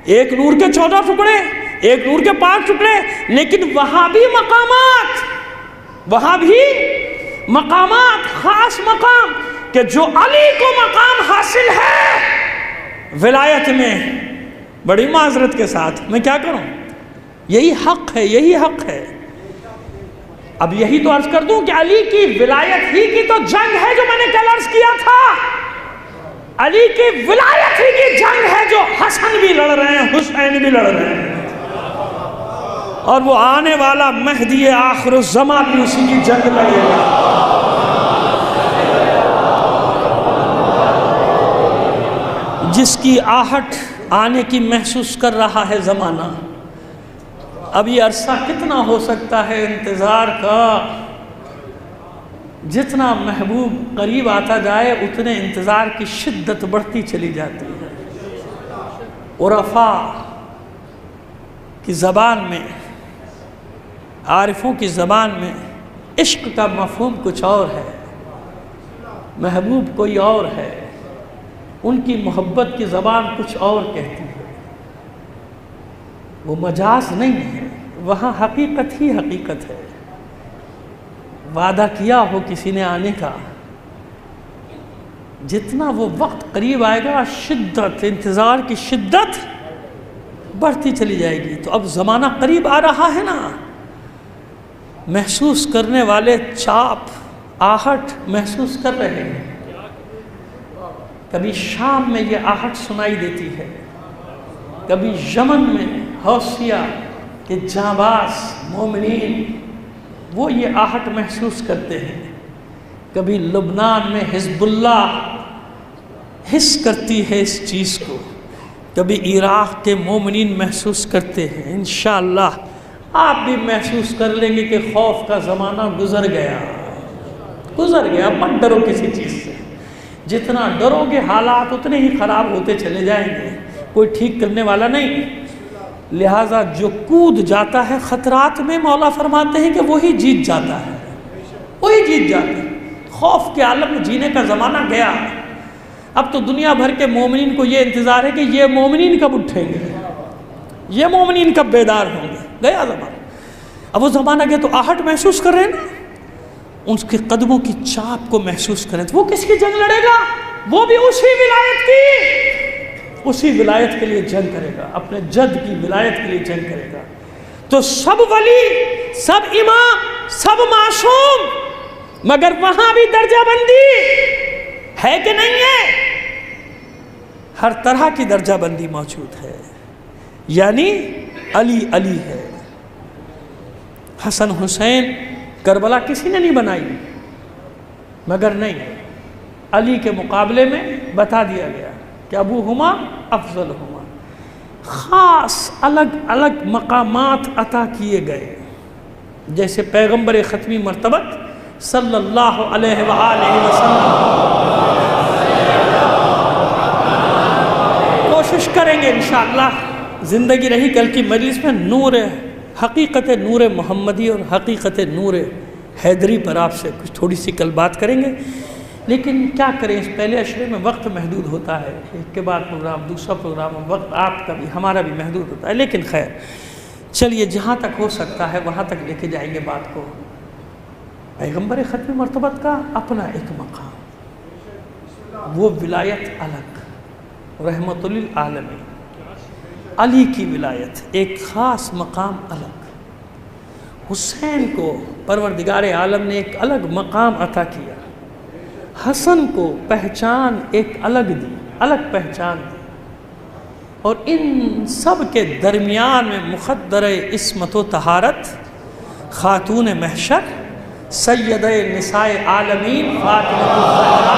ایک نور کے 14 ٹکڑے، ایک نور کے 5 ٹکڑے، لیکن وہاں بھی مقامات، وہاں بھی مقامات، خاص مقام، کہ جو علی کو مقام حاصل ہے ولایت میں، بڑی معذرت کے ساتھ میں کیا کروں، یہی حق ہے، یہی حق ہے۔ اب یہی تو عرض کر دوں کہ علی کی ولایت ہی کی تو جنگ ہے جو میں نے کل عرض کیا تھا۔ علی کی ولایت ہی کی جنگ ہے جو حسن بھی لڑ رہے ہیں، حسین بھی لڑ رہے ہیں، اور وہ آنے والا مہدی آخر الزمان بھی اسی کی جنگ لڑے گا۔ جس کی آہٹ آنے کی محسوس کر رہا ہے زمانہ. اب یہ عرصہ کتنا ہو سکتا ہے انتظار کا؟ جتنا محبوب قریب آتا جائے اتنے انتظار کی شدت بڑھتی چلی جاتی ہے. عرفاء کی زبان میں، عارفوں کی زبان میں عشق کا مفہوم کچھ اور ہے، محبوب کوئی اور ہے، ان کی محبت کی زبان کچھ اور کہتی ہے. وہ مجاز نہیں ہے، وہاں حقیقت ہی حقیقت ہے. وعدہ کیا ہو کسی نے آنے کا، جتنا وہ وقت قریب آئے گا شدت انتظار کی شدت بڑھتی چلی جائے گی. تو اب زمانہ قریب آ رہا ہے نا، محسوس کرنے والے چاپ آہٹ محسوس کر رہے ہیں. کبھی شام میں یہ آہٹ سنائی دیتی ہے، کبھی یمن میں حوثیہ کے جانباز مومنین وہ یہ آہٹ محسوس کرتے ہیں، کبھی لبنان میں حزب اللہ حس کرتی ہے اس چیز کو، کبھی عراق کے مومنین محسوس کرتے ہیں. انشاءاللہ آپ بھی محسوس کر لیں گے کہ خوف کا زمانہ گزر گیا. مت ڈرو کسی چیز سے، جتنا ڈرو گے حالات اتنے ہی خراب ہوتے چلے جائیں گے، کوئی ٹھیک کرنے والا نہیں. لہٰذا جو کود جاتا ہے خطرات میں، مولا فرماتے ہیں کہ وہی جیت جاتا ہے، وہی جیت جاتا ہے. خوف کے عالم میں جینے کا زمانہ گیا. اب تو دنیا بھر کے مومنین کو یہ انتظار ہے کہ یہ مومنین کب اٹھیں گے، یہ مومنین کب بیدار ہوں گے. گیا زمانہ. اب وہ زمانہ گیا تو آہٹ محسوس کر رہے ہیں نا، ان کے قدموں کی چاپ کو محسوس کریں. تو وہ کس کی جنگ لڑے گا؟ وہ بھی اسی ولایت کی، اسی ولایت کے لیے جنگ کرے گا، اپنے جد کی ولایت کے لیے جنگ کرے گا. تو سب ولی، سب امام، سب معصوم، مگر وہاں بھی درجہ بندی ہے کہ نہیں ہے؟ ہر طرح کی درجہ بندی موجود ہے. یعنی علی علی ہے. حسن حسین کربلا کسی نے نہیں بنائی، مگر نہیں، علی کے مقابلے میں بتا دیا گیا کہ ابوہما افضلہما. خاص الگ الگ مقامات عطا کیے گئے، جیسے پیغمبر ختمی مرتبت صلی اللہ علیہ وآلہ وسلم. کوشش کریں گے انشاءاللہ، زندگی رہی کل کی مجلس میں نور حقیقت نور محمدی اور حقیقت نور حیدری پر آپ سے کچھ تھوڑی سی کل بات کریں گے. لیکن کیا کریں، اس پہلے عشرے میں وقت محدود ہوتا ہے، ایک کے بعد پروگرام دوسرا پروگرام، وقت آپ کا بھی ہمارا بھی محدود ہوتا ہے. لیکن خیر چلیے، جہاں تک ہو سکتا ہے وہاں تک لے کے جائیں گے بات کو. پیغمبر ختم مرتبت کا اپنا ایک مقام، وہ ولایت الگ، رحمت للعالمین. علی کی ولایت ایک خاص مقام الگ. حسین کو پروردگار عالم نے ایک الگ مقام عطا کیا. حسن کو پہچان ایک الگ دی، الگ پہچان دی. اور ان سب کے درمیان میں مخدر عصمت و طہارت، خاتون محشر، سید نساء عالمین فاطمہ الزہرا.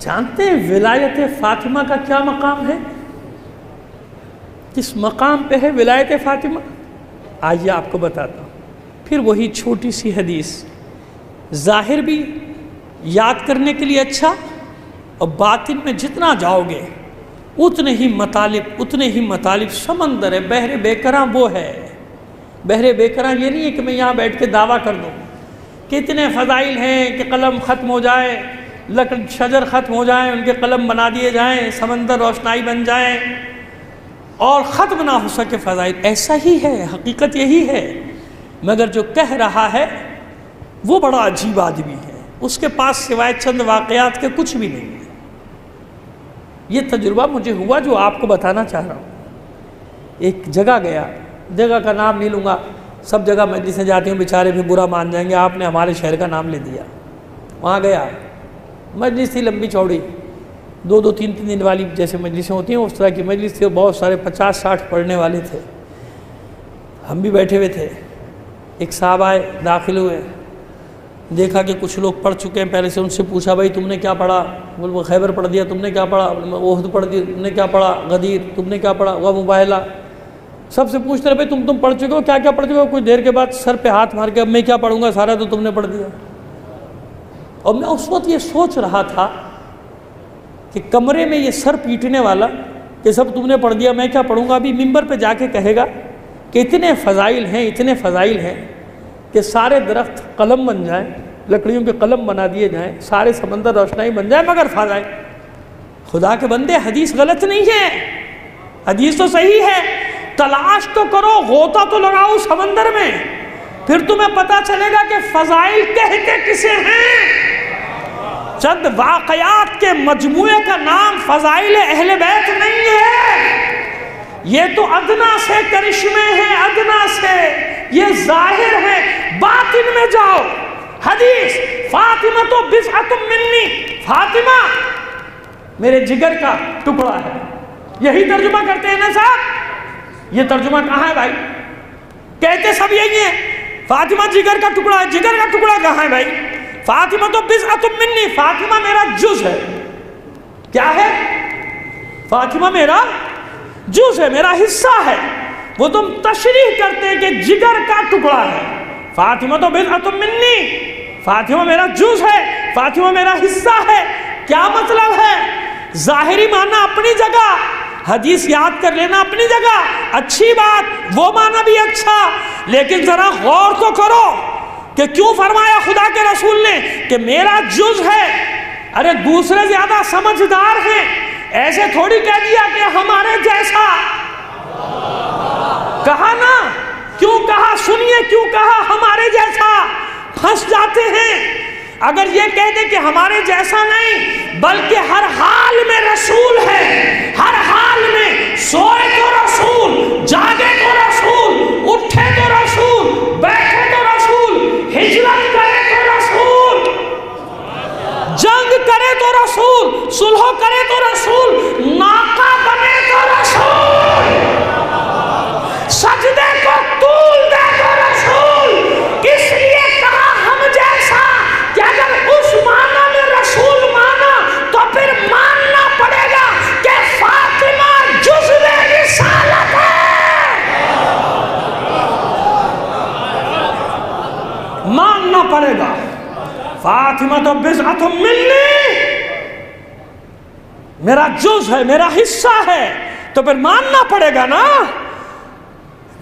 جانتے ہیں ولایت فاطمہ کا کیا مقام ہے؟ کس مقام پہ ہے ولایت فاطمہ؟ آئیے آپ کو بتاتا ہوں. پھر وہی چھوٹی سی حدیث، ظاہر بھی یاد کرنے کے لیے اچھا، اور باطن میں جتنا جاؤ گے اتنے ہی مطالب سمندر ہے. بحر بے کراں وہ ہے. بحر بے کراں یہ نہیں ہے کہ میں یہاں بیٹھ کے دعویٰ کر دوں کتنے فضائل ہیں کہ قلم ختم ہو جائے، شجر ختم ہو جائیں، ان کے قلم بنا دیے جائیں، سمندر روشنائی بن جائیں اور ختم نہ ہو سکے فضائل. ایسا ہی ہے، حقیقت یہی ہے. مگر جو کہہ رہا ہے وہ بڑا عجیب آدمی ہے، اس کے پاس سوائے چند واقعات کے کچھ بھی نہیں ہے. یہ تجربہ مجھے ہوا جو آپ کو بتانا چاہ رہا ہوں. ایک جگہ گیا، جگہ کا نام نہیں لوں گا، سب جگہ مجلسیں جاتی ہوں بیچارے بھی برا مان جائیں گے، آپ نے ہمارے شہر کا نام لے دیا. وہاں گیا، مجلس تھی لمبی چوڑی، 2-2 3-3 دن والی جیسے مجلسیں ہوتی ہیں اس طرح کی مجلس تھی. بہت سارے 50-60 پڑھنے والے تھے. ہم بھی بیٹھے ہوئے تھے. ایک صاحب آئے، داخل ہوئے، دیکھا کہ کچھ لوگ پڑھ چکے ہیں پہلے سے، ان سے پوچھا بھائی تم نے کیا پڑھا؟ بول وہ خیبر پڑھ دیا، تم نے کیا پڑھا؟ احد پڑھ دیا، تم نے کیا پڑھا؟ غدیر، تم نے کیا پڑھا؟ وہ مباہلہ، سب سے پوچھتے رہے بھائی تم پڑھ چکے ہو، کیا کیا پڑھ چکے ہو؟ کچھ دیر کے بعد سر پہ ہاتھ مار کے اب میں کیا پڑھوں گا، سارا تو تم نے پڑھ دیا۔ اور میں اس وقت یہ سوچ رہا تھا کہ کمرے میں یہ سر پیٹنے والا کہ سب تم نے پڑھ دیا میں کیا پڑھوں گا، ابھی ممبر پہ جا کے کہے گا کہ اتنے فضائل ہیں، اتنے فضائل ہیں کہ سارے درخت قلم بن جائیں، لکڑیوں کے قلم بنا دیے جائیں، سارے سمندر روشنائی بن جائیں، مگر فضائل۔ خدا کے بندے حدیث غلط نہیں ہے، حدیث تو صحیح ہے، تلاش تو کرو، غوطہ تو لگاؤ سمندر میں، پھر تمہیں پتہ چلے گا کہ فضائل کہتے کسے ہیں۔ چند واقعات کے مجموعے کا نام فضائل اہل بیت نہیں ہے، یہ تو ادنا سے کرشمے ہیں، ادنا سے یہ ظاہر ہے، باطن میں جاؤ۔ حدیث فاطمہ تو بضعۃ منی، فاطمہ میرے جگر کا ٹکڑا ہے، یہی ترجمہ کرتے ہیں نا صاحب؟ یہ ترجمہ کہاں ہے بھائی؟ کہتے سب یہی ہیں، فاطمہ جگر کا ٹکڑا ہے، جگر کا ٹکڑا کہاں ہے بھائی؟ فاطمہ تو بضعۃ منی، فاطمہ میرا جز ہے۔ کیا ہے؟ فاطمہ میرا جز ہے، میرا حصہ ہے۔ وہ تم تشریح کرتے ہیں کہ جگر کا ٹکڑا ہے، فاطمہ تو بضعۃ منی، فاطمہ میرا جز ہے، فاطمہ میرا حصہ ہے۔ کیا مطلب ہے؟ ظاہری معنی اپنی جگہ، حدیث یاد کر لینا اپنی جگہ، اچھی بات، وہ معنی بھی اچھا، لیکن ذرا غور تو کرو کہ کیوں فرمایا خدا کے رسول نے کہ میرا جز ہے۔ ارے دوسرے زیادہ سمجھدار ہیں، ایسے تھوڑی کہہ دیا کہ ہمارے جیسا، کہا نا، کیوں کہا؟ سنیے کیوں کہا ہمارے جیسا؟ پھنس جاتے ہیں۔ اگر یہ کہہ دے کہ ہمارے جیسا نہیں، بلکہ ہر حال میں رسول ہے، ہر حال میں، سوئے تو رسول، جاگے تو رسول، اٹھے تو رسول، بیٹھے تو رسول، ہجرت کرے تو رسول، جنگ کرے تو رسول، صلح کرے تو رسول، ناقہ بنے تو رسول، سجدے کو طول دے تو رسول۔ اس لیے کہا ہم جیسا کہ اگر اس معنی میں رسول مانا تو پھر ماننا پڑے گا کہ فاطمہ جزو رسالت ہے، ماننا پڑے گا۔ فاطمہ تو بضعۃ منی، میرا جز ہے، میرا حصہ ہے، تو پھر ماننا پڑے گا نا۔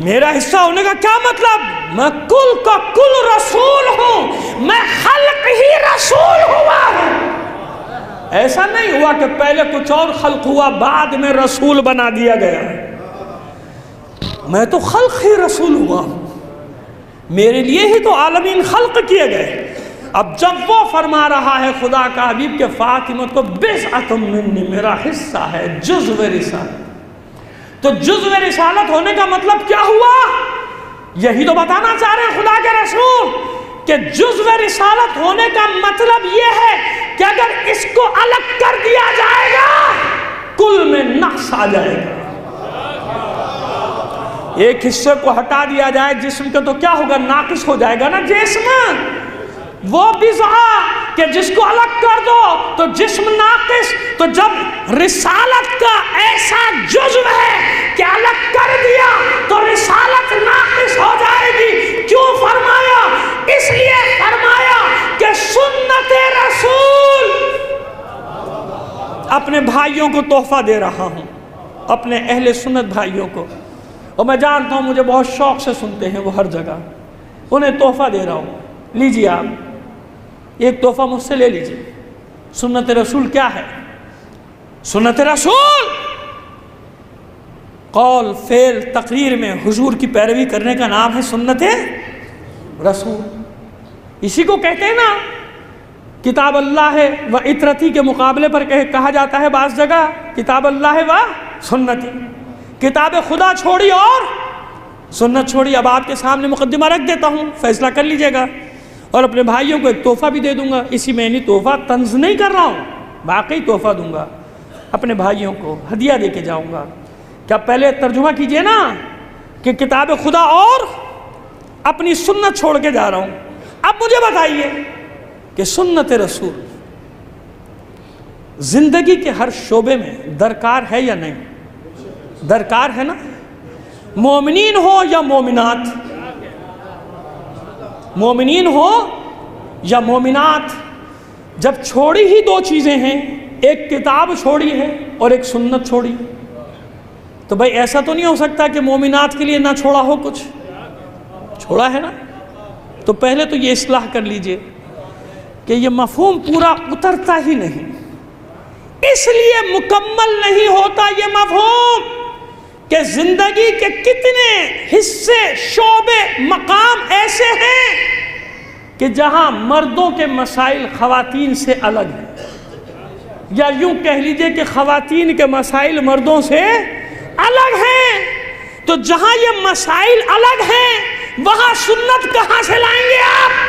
میرا حصہ ہونے کا کیا مطلب؟ میں کل کا کل رسول ہوں، میں خلق ہی رسول ہوا ہوں۔ ایسا نہیں ہوا کہ پہلے کچھ اور خلق ہوا بعد میں رسول بنا دیا گیا، میں تو خلق ہی رسول ہوا ہوں، میرے لیے ہی تو عالمین خلق کیے گئے۔ اب جب وہ فرما رہا ہے خدا کا حبیب کہ فاطمہ تو بضعۃ منی، میرا حصہ ہے، جزو رسالت، تو جزو رسالت ہونے کا مطلب کیا ہوا؟ یہی تو بتانا چاہ رہے ہیں خدا کے رسول کہ جزو رسالت ہونے کا مطلب یہ ہے کہ اگر اس کو الگ کر دیا جائے گا کل میں نقص آ جائے گا۔ ایک حصے کو ہٹا دیا جائے جسم کا تو کیا ہوگا؟ ناقص ہو جائے گا نا جسم۔ وہ بضعہ کہ جس کو الگ کر دو تو جسم ناقص، تو جب رسالت کا ایسا جزو ہے کہ الگ کر دیا تو رسالت ناقص ہو جائے گی۔ کیوں فرمایا؟ اس لیے فرمایا کہ سنت رسول، اپنے بھائیوں کو تحفہ دے رہا ہوں، اپنے اہل سنت بھائیوں کو، اور میں جانتا ہوں مجھے بہت شوق سے سنتے ہیں وہ ہر جگہ، انہیں تحفہ دے رہا ہوں، لیجیے آپ ایک تحفہ مجھ سے لے لیجیے۔ سنت رسول کیا ہے؟ سنت رسول قول، فعل، تقریر میں حضور کی پیروی کرنے کا نام ہے سنت رسول۔ اسی کو کہتے ہیں نا کتاب اللہ ہے و اطرتی کے مقابلے پر کہا جاتا ہے بعض جگہ کتاب اللہ ہے و سنتی، کتاب خدا چھوڑی اور سنت چھوڑی۔ اب آپ کے سامنے مقدمہ رکھ دیتا ہوں، فیصلہ کر لیجئے گا، اور اپنے بھائیوں کو ایک تحفہ بھی دے دوں گا۔ اسی میں نہیں، تحفہ طنز نہیں کر رہا ہوں، واقعی تحفہ دوں گا، اپنے بھائیوں کو ہدیہ دے کے جاؤں گا۔ کیا پہلے ترجمہ کیجئے نا کہ کتاب خدا اور اپنی سنت چھوڑ کے جا رہا ہوں۔ اب مجھے بتائیے کہ سنت رسول زندگی کے ہر شعبے میں درکار ہے یا نہیں؟ درکار ہے نا؟ مومنین ہو یا مومنات، مومنین ہو یا مومنات، جب چھوڑی ہی دو چیزیں ہیں، ایک کتاب چھوڑی ہے اور ایک سنت چھوڑی، تو بھائی ایسا تو نہیں ہو سکتا کہ مومنات کے لیے نہ چھوڑا ہو، کچھ چھوڑا ہے نا؟ تو پہلے تو یہ اصلاح کر لیجئے کہ یہ مفہوم پورا اترتا ہی نہیں، اس لیے مکمل نہیں ہوتا یہ مفہوم کہ زندگی کے کتنے حصے، شعبے، مقام ایسے ہیں کہ جہاں مردوں کے مسائل خواتین سے الگ ہیں، یا یوں کہہ لیجئے کہ خواتین کے مسائل مردوں سے الگ ہیں۔ تو جہاں یہ مسائل الگ ہیں وہاں سنت کہاں سے لائیں گے آپ؟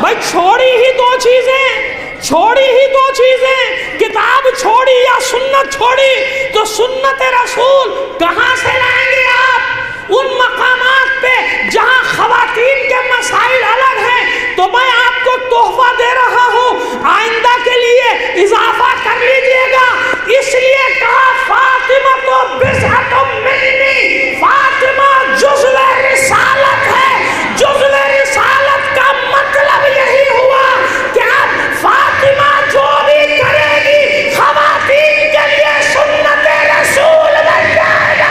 بھائی چھوڑی ہی دو چیزیں، چھوڑی ہی دو چیزیں، کتاب چھوڑی یا سنت چھوڑی، تو سنت رسول کہاں سے لائیں گے آپ؟ ان مقامات پہ جہاں خواتین کے مسائل الگ ہیں۔ تو میں آپ کو تحفہ دے رہا ہوں، آئندہ کے لیے اضافہ کر لیجئے گا، اس لیے کہا فاطمہ تو بضعۃ منی، فاطمہ جزء رسالت ہے۔ جزء رسالت کا مطلب یہی ہوا کہ اب فاطمہ جو بھی کرے گی خواتین کے لیے سنت رسول بن جائے گا۔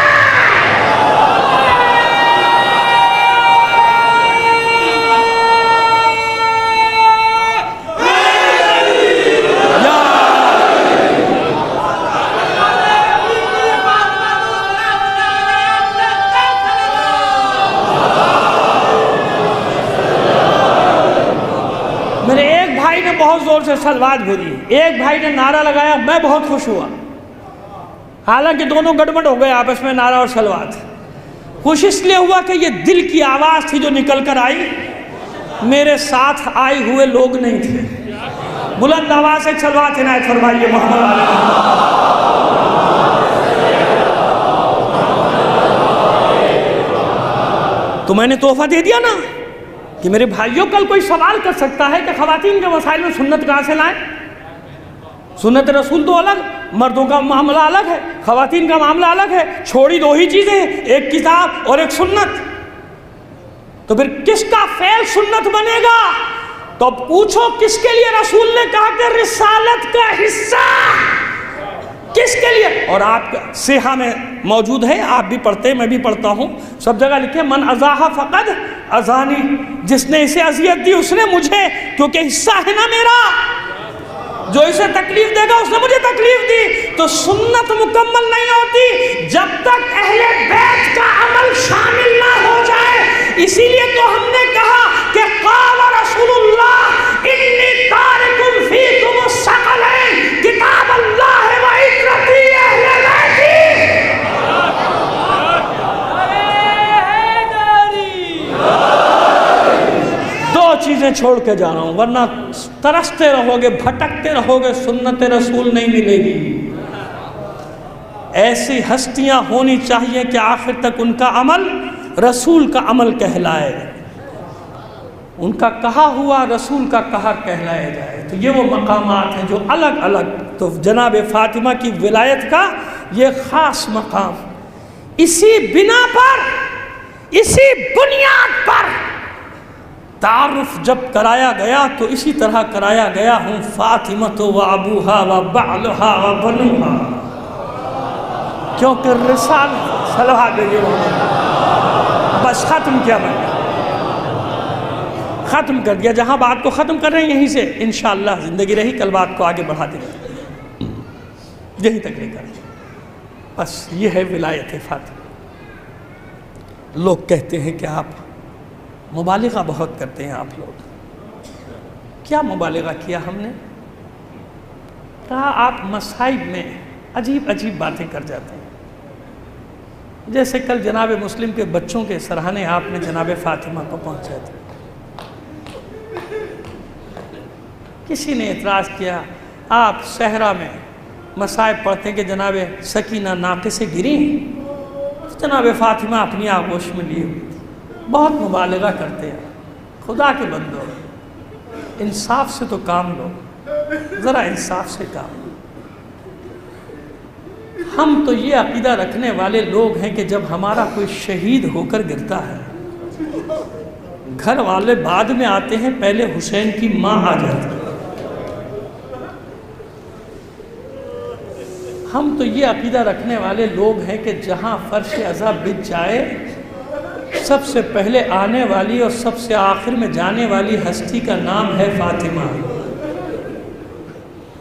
میرے ایک بھائی نے بہت زور سے صلوات بھیجی، ایک بھائی نے نعرہ لگایا، میں بہت خوش ہوا، حالانکہ دونوں گڑبڑ ہو گئے آپس میں، نعرہ اور صلوات۔ خوش اس لیے ہوا کہ یہ دل کی آواز تھی جو نکل کر آئی، میرے ساتھ آئے ہوئے لوگ نہیں تھے۔ بلند آواز سے صلوات عنایت فرمائیے محمد علیہ۔ تو میں نے تحفہ دے دیا نا کہ میرے بھائیوں، کل کوئی سوال کر سکتا ہے کہ خواتین کے مسائل میں سنت کہاں سے لائیں؟ سنت رسول تو الگ، مردوں کا معاملہ الگ ہے، خواتین کا معاملہ الگ ہے، چھوڑی دو ہی چیزیں ہیں، ایک کتاب اور ایک سنت۔ تو پھر کس کا فعل سنت بنے گا؟ تو پوچھو کس کے لیے رسول نے کہا کہ رسالت کا حصہ کس کے لیے؟ اور آپ صحیحہ میں موجود ہے، آپ بھی پڑھتے ہیں، میں بھی پڑھتا ہوں، سب جگہ لکھے من ازاح فقد ازانی، جس نے اسے اذیت دی اس نے مجھے، کیونکہ حصہ ہے نا میرا، جو اسے تکلیف دے گا اس نے مجھے تکلیف دی۔ تو سنت مکمل نہیں ہوتی جب تک اہل بیت کا عمل شامل نہ ہو جائے۔ اسی لیے تو ہم نے کہا کہ قال رسول اللہ انی تارک فیکم الثقلین، کتاب اللہ و عترتی اہل بیتی۔ دو چیزیں چھوڑ کے جا رہا ہوں، ورنہ ترستے رہو گے، بھٹکتے رہو گے، سنت رسول نہیں ملے گی۔ ایسی ہستیاں ہونی چاہیے کہ آخر تک ان کا عمل رسول کا عمل کہلائے، ان کا کہا ہوا رسول کا کہا کہلایا جائے۔ تو یہ وہ مقامات ہیں جو الگ الگ، تو جناب فاطمہ کی ولایت کا یہ خاص مقام، اسی بنا پر، اسی بنیاد پر تعارف جب کرایا گیا تو اسی طرح کرایا گیا، ہوں فاطمہ و ابوہا و بعلہا و بنوہا، کیونکہ رسالت صلوات دیجیے بس ختم کیا، میں نے ختم کر دیا، جہاں بات کو ختم کر رہے ہیں یہیں سے انشاءاللہ زندگی رہی، کل بات کو آگے بڑھا دیں گے، یہیں تک لے کر، بس یہ ہے ولایت فاطمہ۔ لوگ کہتے ہیں کہ آپ مبالغہ بہت کرتے ہیں، آپ لوگ کیا مبالغہ کیا ہم نے؟ کہا آپ مصائب میں عجیب عجیب باتیں کر جاتے ہیں، جیسے کل جناب مسلم کے بچوں کے سرہانے آپ نے جناب فاطمہ کو پہنچائے تھے، کسی نے اعتراض کیا آپ صحرا میں مصائب پڑھتے ہیں کہ جناب سکینہ ناقے سے گری، جناب فاطمہ اپنی آغوش میں لیے ہوئی تھی، بہت مبالغہ کرتے ہیں۔ خدا کے بندو، انصاف سے تو کام لو، ذرا انصاف سے کام لو۔ ہم تو یہ عقیدہ رکھنے والے لوگ ہیں کہ جب ہمارا کوئی شہید ہو کر گرتا ہے، گھر والے بعد میں آتے ہیں، پہلے حسین کی ماں آ جاتی ہے۔ ہم تو یہ عقیدہ رکھنے والے لوگ ہیں کہ جہاں فرش عزا بچھ جائے، سب سے پہلے آنے والی اور سب سے آخر میں جانے والی ہستی کا نام ہے فاطمہ۔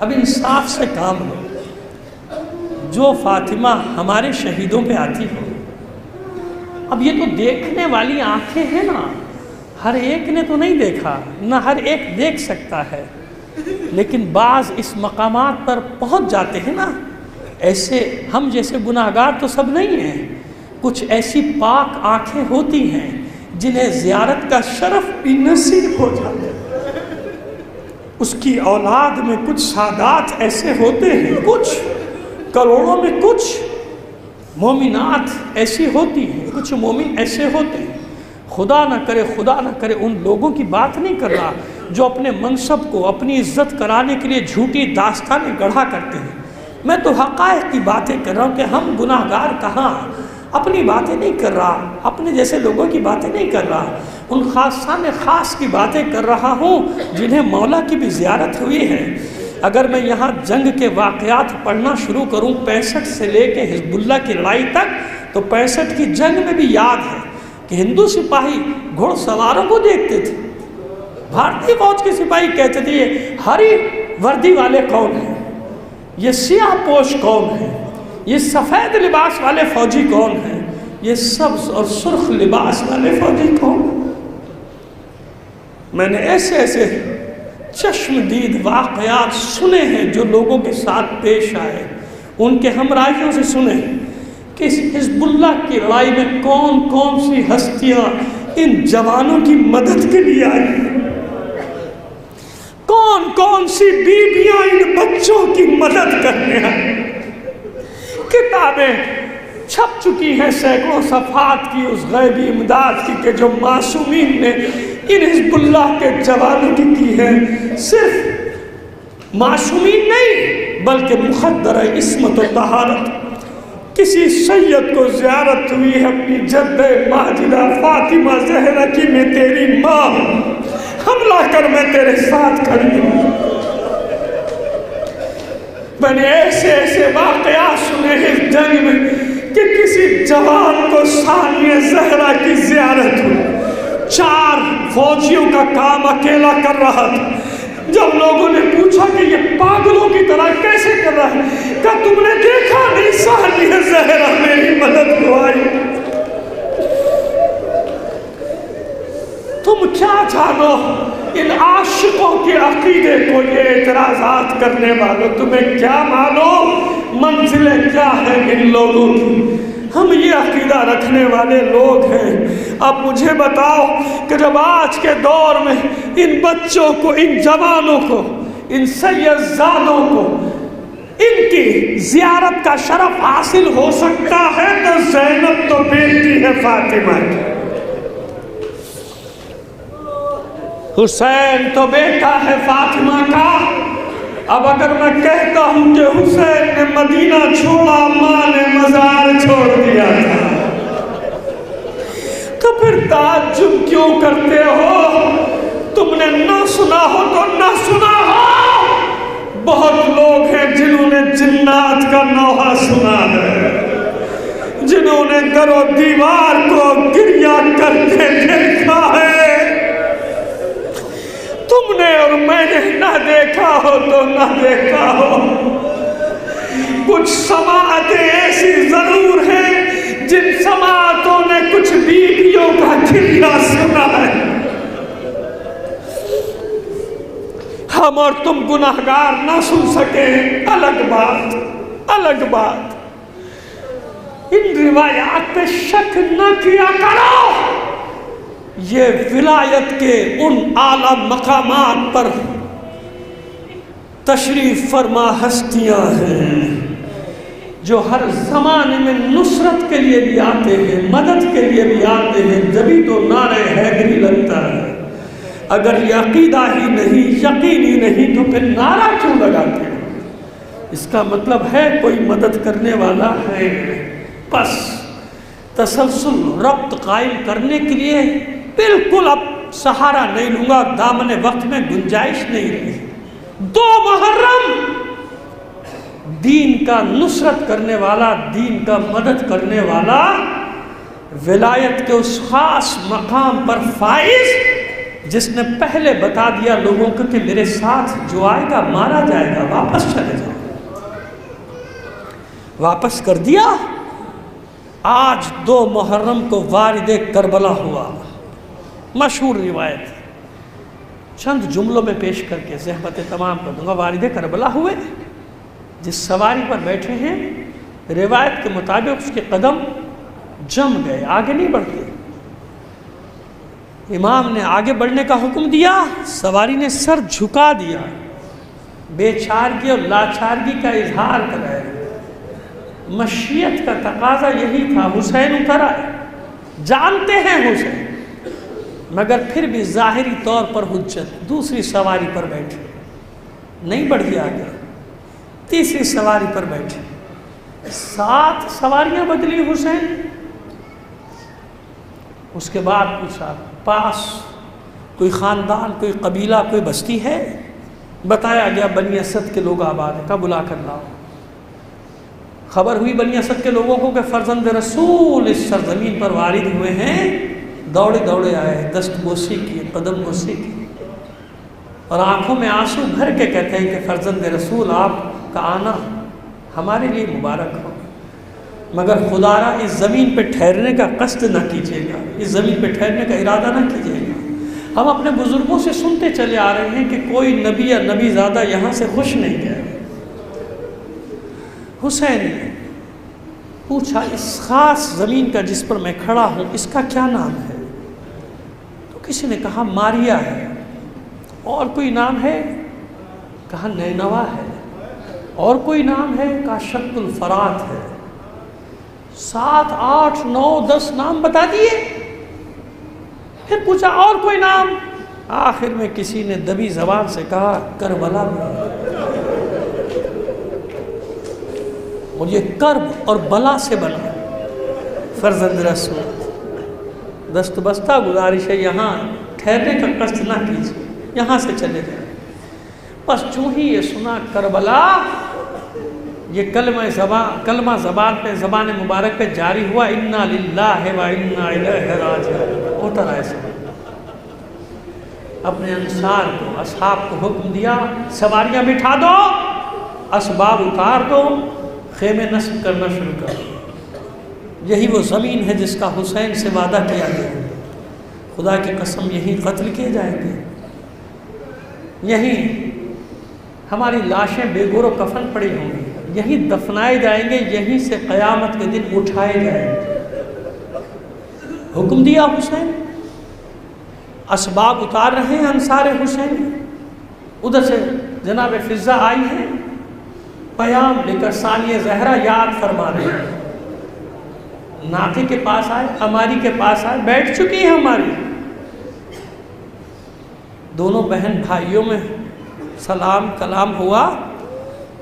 اب انصاف سے کام لو، جو فاطمہ ہمارے شہیدوں پہ آتی ہو۔ اب یہ تو دیکھنے والی آنکھیں ہیں نا، ہر ایک نے تو نہیں دیکھا، نہ ہر ایک دیکھ سکتا ہے، لیکن بعض اس مقامات پر پہنچ جاتے ہیں نا، ایسے ہم جیسے گناہگار تو سب نہیں ہیں، کچھ ایسی پاک آنکھیں ہوتی ہیں جنہیں زیارت کا شرف بھی نصیب ہو جاتا ہے۔ اس کی اولاد میں کچھ سادات ایسے ہوتے ہیں، کچھ کروڑوں میں کچھ مومنات ایسی ہوتی ہیں، کچھ مومن ایسے ہوتے ہیں۔ خدا نہ کرے ان لوگوں کی بات نہیں کر رہا جو اپنے منصب کو اپنی عزت کرانے کے لیے جھوٹی داستانیں گڑھا کرتے ہیں۔ میں تو حقائق کی باتیں کر رہا ہوں کہ ہم گناہگار کہاں، اپنی باتیں نہیں کر رہا، اپنے جیسے لوگوں کی باتیں نہیں کر رہا، ان خاصان خاص کی باتیں کر رہا ہوں جنہیں مولا کی بھی زیارت ہوئی ہے۔ اگر میں یہاں جنگ کے واقعات پڑھنا شروع کروں 65 سے لے کے حزب اللہ کی لڑائی تک، تو 65 کی جنگ میں بھی یاد ہے کہ ہندو سپاہی گھوڑ سواروں کو دیکھتے تھے، بھارتی فوج کے سپاہی کہتے تھے یہ ہری وردی والے کون ہیں، یہ سیاہ پوش کون ہیں، یہ سفید لباس والے فوجی کون ہیں، یہ سبز اور سرخ لباس والے فوجی کون ہیں۔ میں نے ایسے چشم دید واقعات سنے ہیں جو لوگوں کے ساتھ پیش آئے، ان کے ہمراہیوں سے سنے کہ اس حزب اللہ کی لڑائی میں کون کون سی ہستیاں ان جوانوں کی مدد کے لیے آئی، کون کون سی بیویاں ان بچوں کی مدد کرنے آئی۔ کتابیں چھپ چکی ہیں سینکڑوں صفحات کی اس غیبی امداد کی کہ جو معصومین نے ان حزب اللہ کے جوانوں کی ہے۔ صرف معصومین نہیں بلکہ مخدر عصمت و طہارت۔ کسی سید کو زیارت ہوئی ہے اپنی جد ماجدہ فاطمہ زہرا کی، میں تیری ماں ہوں، حملہ کر میں تیرے ساتھ کھڑی ہوں۔ میں نے ایسے واقعات سنے ہیں اس جنگ میں کہ کسی جوان کو ثانیہ زہرا کی زیارت ہوئی، 4 فوجیوں کا کام اکیلا کر رہا تھا۔ جب لوگوں نے پوچھا کہ یہ پاگلوں کی طرح کیسے کر رہا ہے، کہا تم نے دیکھا نہیں ثانیہ زہرا میری مدد کو آئی۔ تم کیا جانو ان عاشقوں کے عقیدے کو، یہ اعتراضات کرنے والوں، تمہیں کیا معلوم منزلیں کیا ہیں ان لوگوں کی۔ ہم یہ عقیدہ رکھنے والے لوگ ہیں۔ اب مجھے بتاؤ کہ جب آج کے دور میں ان بچوں کو، ان جوانوں کو، ان سید زادوں کو ان کی زیارت کا شرف حاصل ہو سکتا ہے تو زینب تو بیٹی ہے فاطمہ کی، حسین تو بیٹا ہے فاطمہ کا۔ اب اگر میں کہتا ہوں کہ حسین نے مدینہ چھوڑا، ماں نے مزار چھوڑ دیا تھا، تو پھر تعجب کیوں کرتے ہو؟ تم نے نہ سنا ہو تو نہ سنا ہو، بہت لوگ ہیں جنہوں نے جنات کا نوحہ سنا ہے، جنہوں نے در و دیوار کو گریہ کرتے دیکھا ہے۔ تم نے اور میں نے نہ دیکھا ہو تو نہ دیکھا ہو، کچھ سماعتیں ایسی ضرور ہیں جن سماعتوں نے کچھ بیویوں کا گریہ سنا ہے۔ ہم اور تم گناہگار نہ سن سکے، الگ بات۔ ان روایات پہ شک نہ کیا کرو، یہ ولایت کے ان اعلیٰ مقامات پر تشریف فرما ہستیاں ہیں جو ہر زمانے میں نصرت کے لیے بھی آتے ہیں، مدد کے لیے بھی آتے ہیں، جبھی تو نعرہ حیدری لگتا ہے۔ اگر یہ عقیدہ ہی نہیں، یقین ہی نہیں تو پھر نعرہ کیوں لگاتے ہیں؟ اس کا مطلب ہے کوئی مدد کرنے والا ہے۔ بس تسلسل ربط قائم کرنے کے لیے بالکل اب سہارا نہیں لوں گا، دامن وقت میں گنجائش نہیں رہی۔ 2 محرم دین کا نصرت کرنے والا، دین کا مدد کرنے والا، ولایت کے اس خاص مقام پر فائز جس نے پہلے بتا دیا لوگوں کو کہ میرے ساتھ جو آئے گا مارا جائے گا، واپس چلے جائے گا، واپس کر دیا۔ آج 2 محرم کو وارد کربلا ہوا، مشہور روایت چند جملوں میں پیش کر کے زحمت تمام کر دوں گا۔ وارد کربلا ہوئے، جس سواری پر بیٹھے ہیں روایت کے مطابق اس کے قدم جم گئے، آگے نہیں بڑھتے۔ امام نے آگے بڑھنے کا حکم دیا، سواری نے سر جھکا دیا، بے چارگی اور لاچارگی کا اظہار کرایا۔ مشیت کا تقاضا یہی تھا، حسین اتر آئے، جانتے ہیں حسین، مگر پھر بھی ظاہری طور پر حجت، دوسری سواری پر بیٹھے، نہیں بڑھی آگے، تیسری سواری پر بیٹھے، 7 سواریاں بدلی حسین۔ اس کے بعد پوچھا پاس کوئی خاندان، کوئی قبیلہ، کوئی بستی ہے؟ بتایا گیا بنی اسد کے لوگ آباد ہیں، کا بلا کر لاؤ۔ خبر ہوئی بنی اسد کے لوگوں کو کہ فرزند رسول اس سرزمین پر وارد ہوئے ہیں، دوڑے دوڑے آئے، دست بوسی کی، قدم بوسی کی، اور آنکھوں میں آنسو بھر کے کہتے ہیں کہ فرزند رسول آپ کا آنا ہمارے لیے مبارک ہو، مگر خدا را اس زمین پہ ٹھہرنے کا قصد نہ کیجیے گا، اس زمین پہ ٹھہرنے کا ارادہ نہ کیجیے گا۔ ہم اپنے بزرگوں سے سنتے چلے آ رہے ہیں کہ کوئی نبی یا نبی زادہ یہاں سے خوش نہیں گیا۔ حسین نے پوچھا اس خاص زمین کا جس پر میں کھڑا ہوں اس کا کیا نام ہے؟ تو کسی نے کہا ماریا ہے۔ اور کوئی نام ہے؟ کہا نینوا ہے۔ اور کوئی نام ہے؟ کہا شق الفرات ہے۔ 7 8 9 10 نام بتا دیے۔ پھر پوچھا اور کوئی نام؟ آخر میں کسی نے دبی زبان سے کہا کربلا میں۔ اور یہ کرب اور بلا سے بنا فرزند رسول۔ دست بستہ گزارش ہے یہاں ٹھہرنے کا قصد نہ کیجیے، یہاں سے چلے جائیں۔ بس جو ہی یہ سنا کربلا، یہ کلمہ زبان پہ، زبان مبارک پہ جاری ہوا، انا للہ و انا الیہ راجعون۔ اتر آئے سب، اپنے انصار کو، اصحاب کو حکم دیا سواریاں بٹھا دو، اسباب اتار دو، خیمے نصب کرنا شروع کر دو۔ یہی وہ زمین ہے جس کا حسین سے وعدہ کیا گیا، خدا کی قسم یہی قتل کیے جائیں گے، یہی ہماری لاشیں بے گور و کفن پڑی ہوں گی، یہی دفنائے جائیں گے، یہیں سے قیامت کے دن اٹھائے جائیں گے۔ حکم دیا حسین، اسباب اتار رہے ہیں انصار حسین۔ ادھر سے جناب فضہ آئی ہے، پیام لے کر ثانیہ زہرا یاد فرما رہے ہیں۔ ناقی کے پاس آئے، ہماری کے پاس آئے، بیٹھ چکی ہے ہماری۔ دونوں بہن بھائیوں میں سلام کلام ہوا،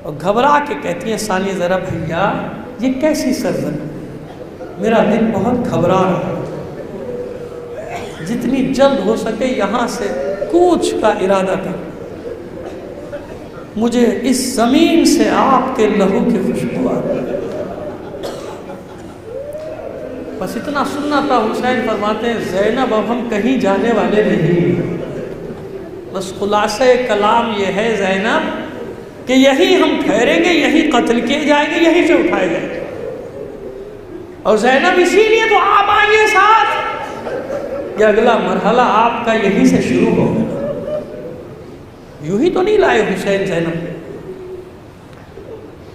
اور گھبرا کے کہتی ہیں ثانیہ زہرا بھیا یہ کیسی سرزمین، میرا دل بہت گھبرا رہا ہے، جتنی جلد ہو سکے یہاں سے کوچ کا ارادہ کر، مجھے اس زمین سے آپ کے لہو کی خوشبو آ رہی ہے۔ بس اتنا سننا تھا۔ حسین فرماتے ہیں زینب اب ہم کہیں جانے والے نہیں، بس خلاصہ کلام یہ ہے زینب کہ یہی ہم ٹھہریں گے، یہی قتل کیے جائیں گے، یہی سے اٹھائے جائیں گے۔ اور زینب اسی لیے تو آپ آئیے ساتھ، یہ اگلا مرحلہ آپ کا یہی سے شروع ہوگا۔ یوں ہی تو نہیں لائے حسین زینب،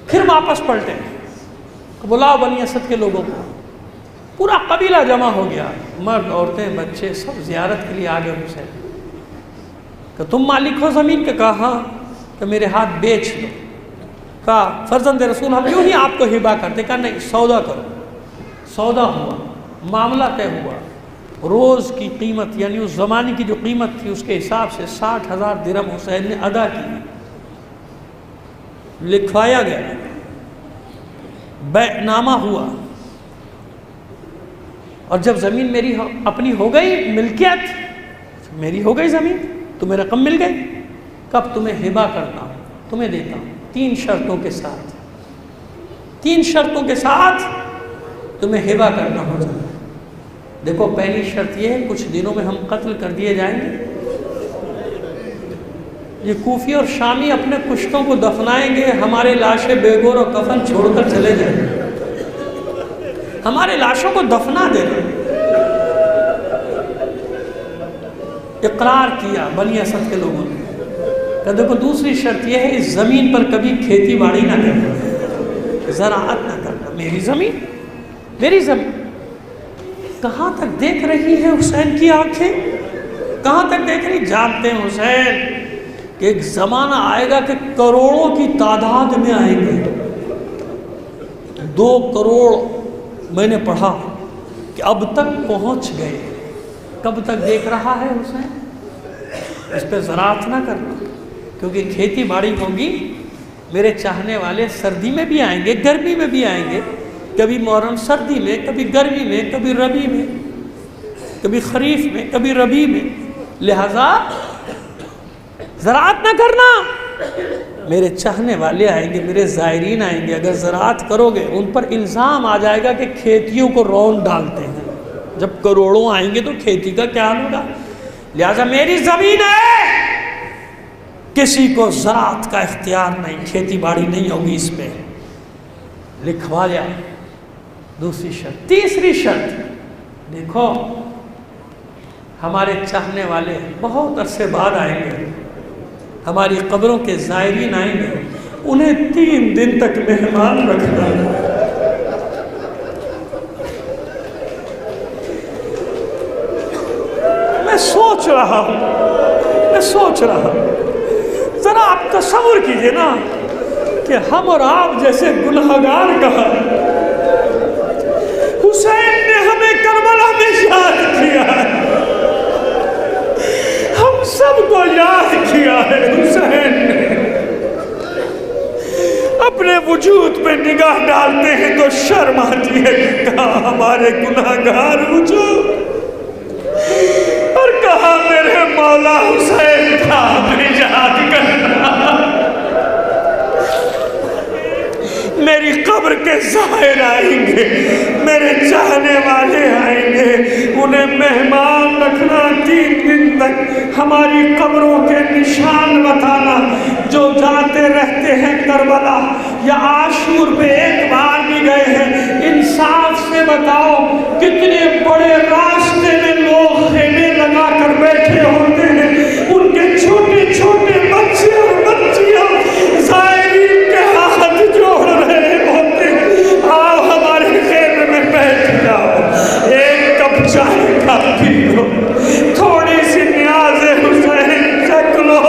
پھر واپس پلٹے، بلاؤ بنی اسد کے لوگوں کو۔ پورا قبیلہ جمع ہو گیا، مرد عورتیں بچے سب زیارت کے لیے آ گئے حسین کہ تم مالک ہو زمین کے؟ کہا ہاں، کہ میرے ہاتھ بیچ دو۔ کہا فرزند رسول ہم یوں ہی آپ کو ہبا کرتے، کہا نہیں سودا کرو۔ سودا ہوا، معاملہ طے ہوا، روز کی قیمت یعنی اس زمانے کی جو قیمت تھی اس کے حساب سے 60,000 درہم حسین نے ادا کی، لکھوایا گیا، بیع نامہ ہوا، اور جب زمین میری اپنی ہو گئی، ملکیت میری ہو گئی زمین، تمہیں رقم مل گئی، کب تمہیں ہبہ کرتا ہوں، تمہیں دیتا ہوں 3 شرطوں کے ساتھ، 3 شرطوں کے ساتھ تمہیں ہبہ کرنا ہو جائے۔ دیکھو پہلی شرط یہ ہے کچھ دنوں میں ہم قتل کر دیے جائیں گے، یہ کوفی اور شامی اپنے کشتوں کو دفنائیں گے، ہمارے لاشیں بے گور و کفن چھوڑ کر چلے جائیں گے، ہمارے لاشوں کو دفنا دینا۔ اقرار کیا بنی اسد کے لوگوں نے کہ دیکھو دوسری شرط یہ ہے اس زمین پر کبھی کھیتی باڑی نہ کرنا، زراعت نہ کرنا، میری زمین میری زمین۔ کہاں تک دیکھ رہی ہے حسین کی آنکھیں، کہاں تک دیکھ رہی؟ جانتے ہیں حسین کہ ایک زمانہ آئے گا کہ کروڑوں کی تعداد میں آئیں گے، 2 کروڑ میں نے پڑھا کہ اب تک پہنچ گئے۔ کب تک دیکھ رہا ہے حسین؟ اس پہ زراعت نہ کرنا، کیونکہ کھیتی باڑی ہوگی، میرے چاہنے والے سردی میں بھی آئیں گے، گرمی میں بھی آئیں گے، کبھی محرم سردی میں، کبھی گرمی میں، کبھی ربیع میں، کبھی خریف میں، کبھی ربیع میں، لہذا زراعت نہ کرنا۔ میرے چاہنے والے آئیں گے، میرے زائرین آئیں گے، اگر زراعت کرو گے ان پر الزام آ جائے گا کہ کھیتیوں کو رون ڈالتے ہیں، جب کروڑوں آئیں گے تو کھیتی کا کیا ہوگا؟ لہذا میری زمین ہے، کسی کو زراعت کا اختیار نہیں، کھیتی باڑی نہیں ہوگی، اس پہ لکھوا لیا۔ دوسری شرط۔ تیسری شرط دیکھو ہمارے چاہنے والے بہت عرصے بعد آئیں گے، ہماری قبروں کے زائرین آئیں گے، انہیں 3 دن تک مہمان رکھنا۔ میں سوچ رہا ہوں ذرا آپ تصور کیجئے نا کہ ہم اور آپ جیسے گنہگار کہاں، حسین نے ہمیں کربلا میں یاد کیا ہے، ہم سب کو یاد کیا ہے، حسین نے اپنے وجود پہ نگاہ ڈالتے ہیں تو شرم آتی ہے کہ کہاں ہمارے گنہگار وجود، اور کہاں میرے مولا حسین کا ہمیں یاد کرنا۔ میری قبر کے زائر آئیں گے، میرے چاہنے والے آئیں گے، انہیں مہمان رکھنا، 3 دن تک ہماری قبروں کے نشان بتانا۔ جو جاتے رہتے ہیں کربلا یا عاشور پہ ایک بار بھی گئے ہیں، انصاف سے بتاؤ کتنے بڑے راستے میں لوگ خیمے لگا کر بیٹھے ہوتے ہیں، ان کے چھوٹے چھوٹے بچے اور بچیاں زائرین کے ہاتھ جوڑ رہے ہوتے ہیں، آؤ ہمارے خیمے میں بیٹھ جاؤ، ایک کپ چائے کا پی لو، تھوڑی سی نیاز حسین چکھ لو۔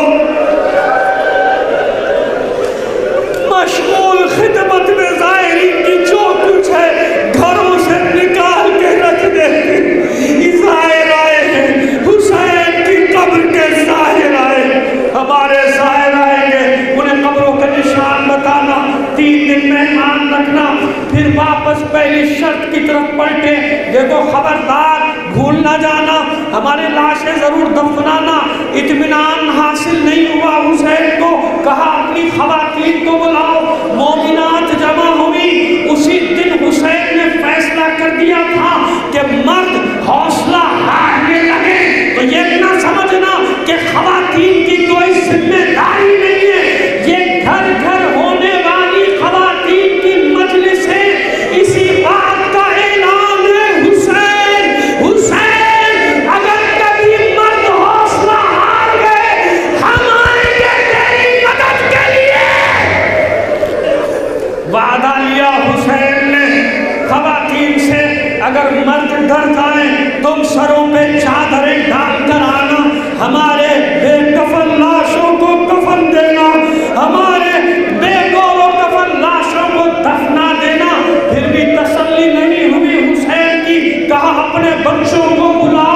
مشغول خدمت میں زائرین کی جو کچھ ہے گھروں سے نکال کے رکھ دیتے، زائر آئے ہیں، حسین کی قبر کے زائر آئے، ہمارے زائر آئیں گے، انہیں قبروں کے نشان بتانا، 3 دن مہمان رکھنا، پھر واپس پہلی شرط کی طرف پلٹے، دیکھو خبردار بھول نہ جانا، ہمارے لاشیں ضرور دفنانا۔ اطمینان حاصل نہیں ہوا حسین کو، کہا اپنی خواتین کو بلاؤ، مومنات جمع ہوئی۔ اسی دن حسین نے فیصلہ کر دیا تھا کہ مرد حوصلہ ہارنے لگے تو یہ نہ سمجھنا کہ خواتین کی کوئی ذمہ داری نہیں ہے، یہ گھر گھر ہونے والی خواتین کی مجلس ہے، اسی بات کا اعلان ہے حسین اگر کبھی مرد حوصلہ ہار گئے ہم آئیں گے تیری مدد کے لیے۔ وعدہ لیا حسین نے خواتین سے، اگر مرد ڈر جائیں تم سروں پہ چادریں ڈال کر آنا، ہمارے بے کفن لاشوں کو کفن دینا، ہمارے بے گور و کفن لاشوں کو دفنا دینا۔ پھر بھی تسلی نہیں ہوئی حسین کی، کہا اپنے بچوں کو بلا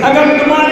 اگر تمہارے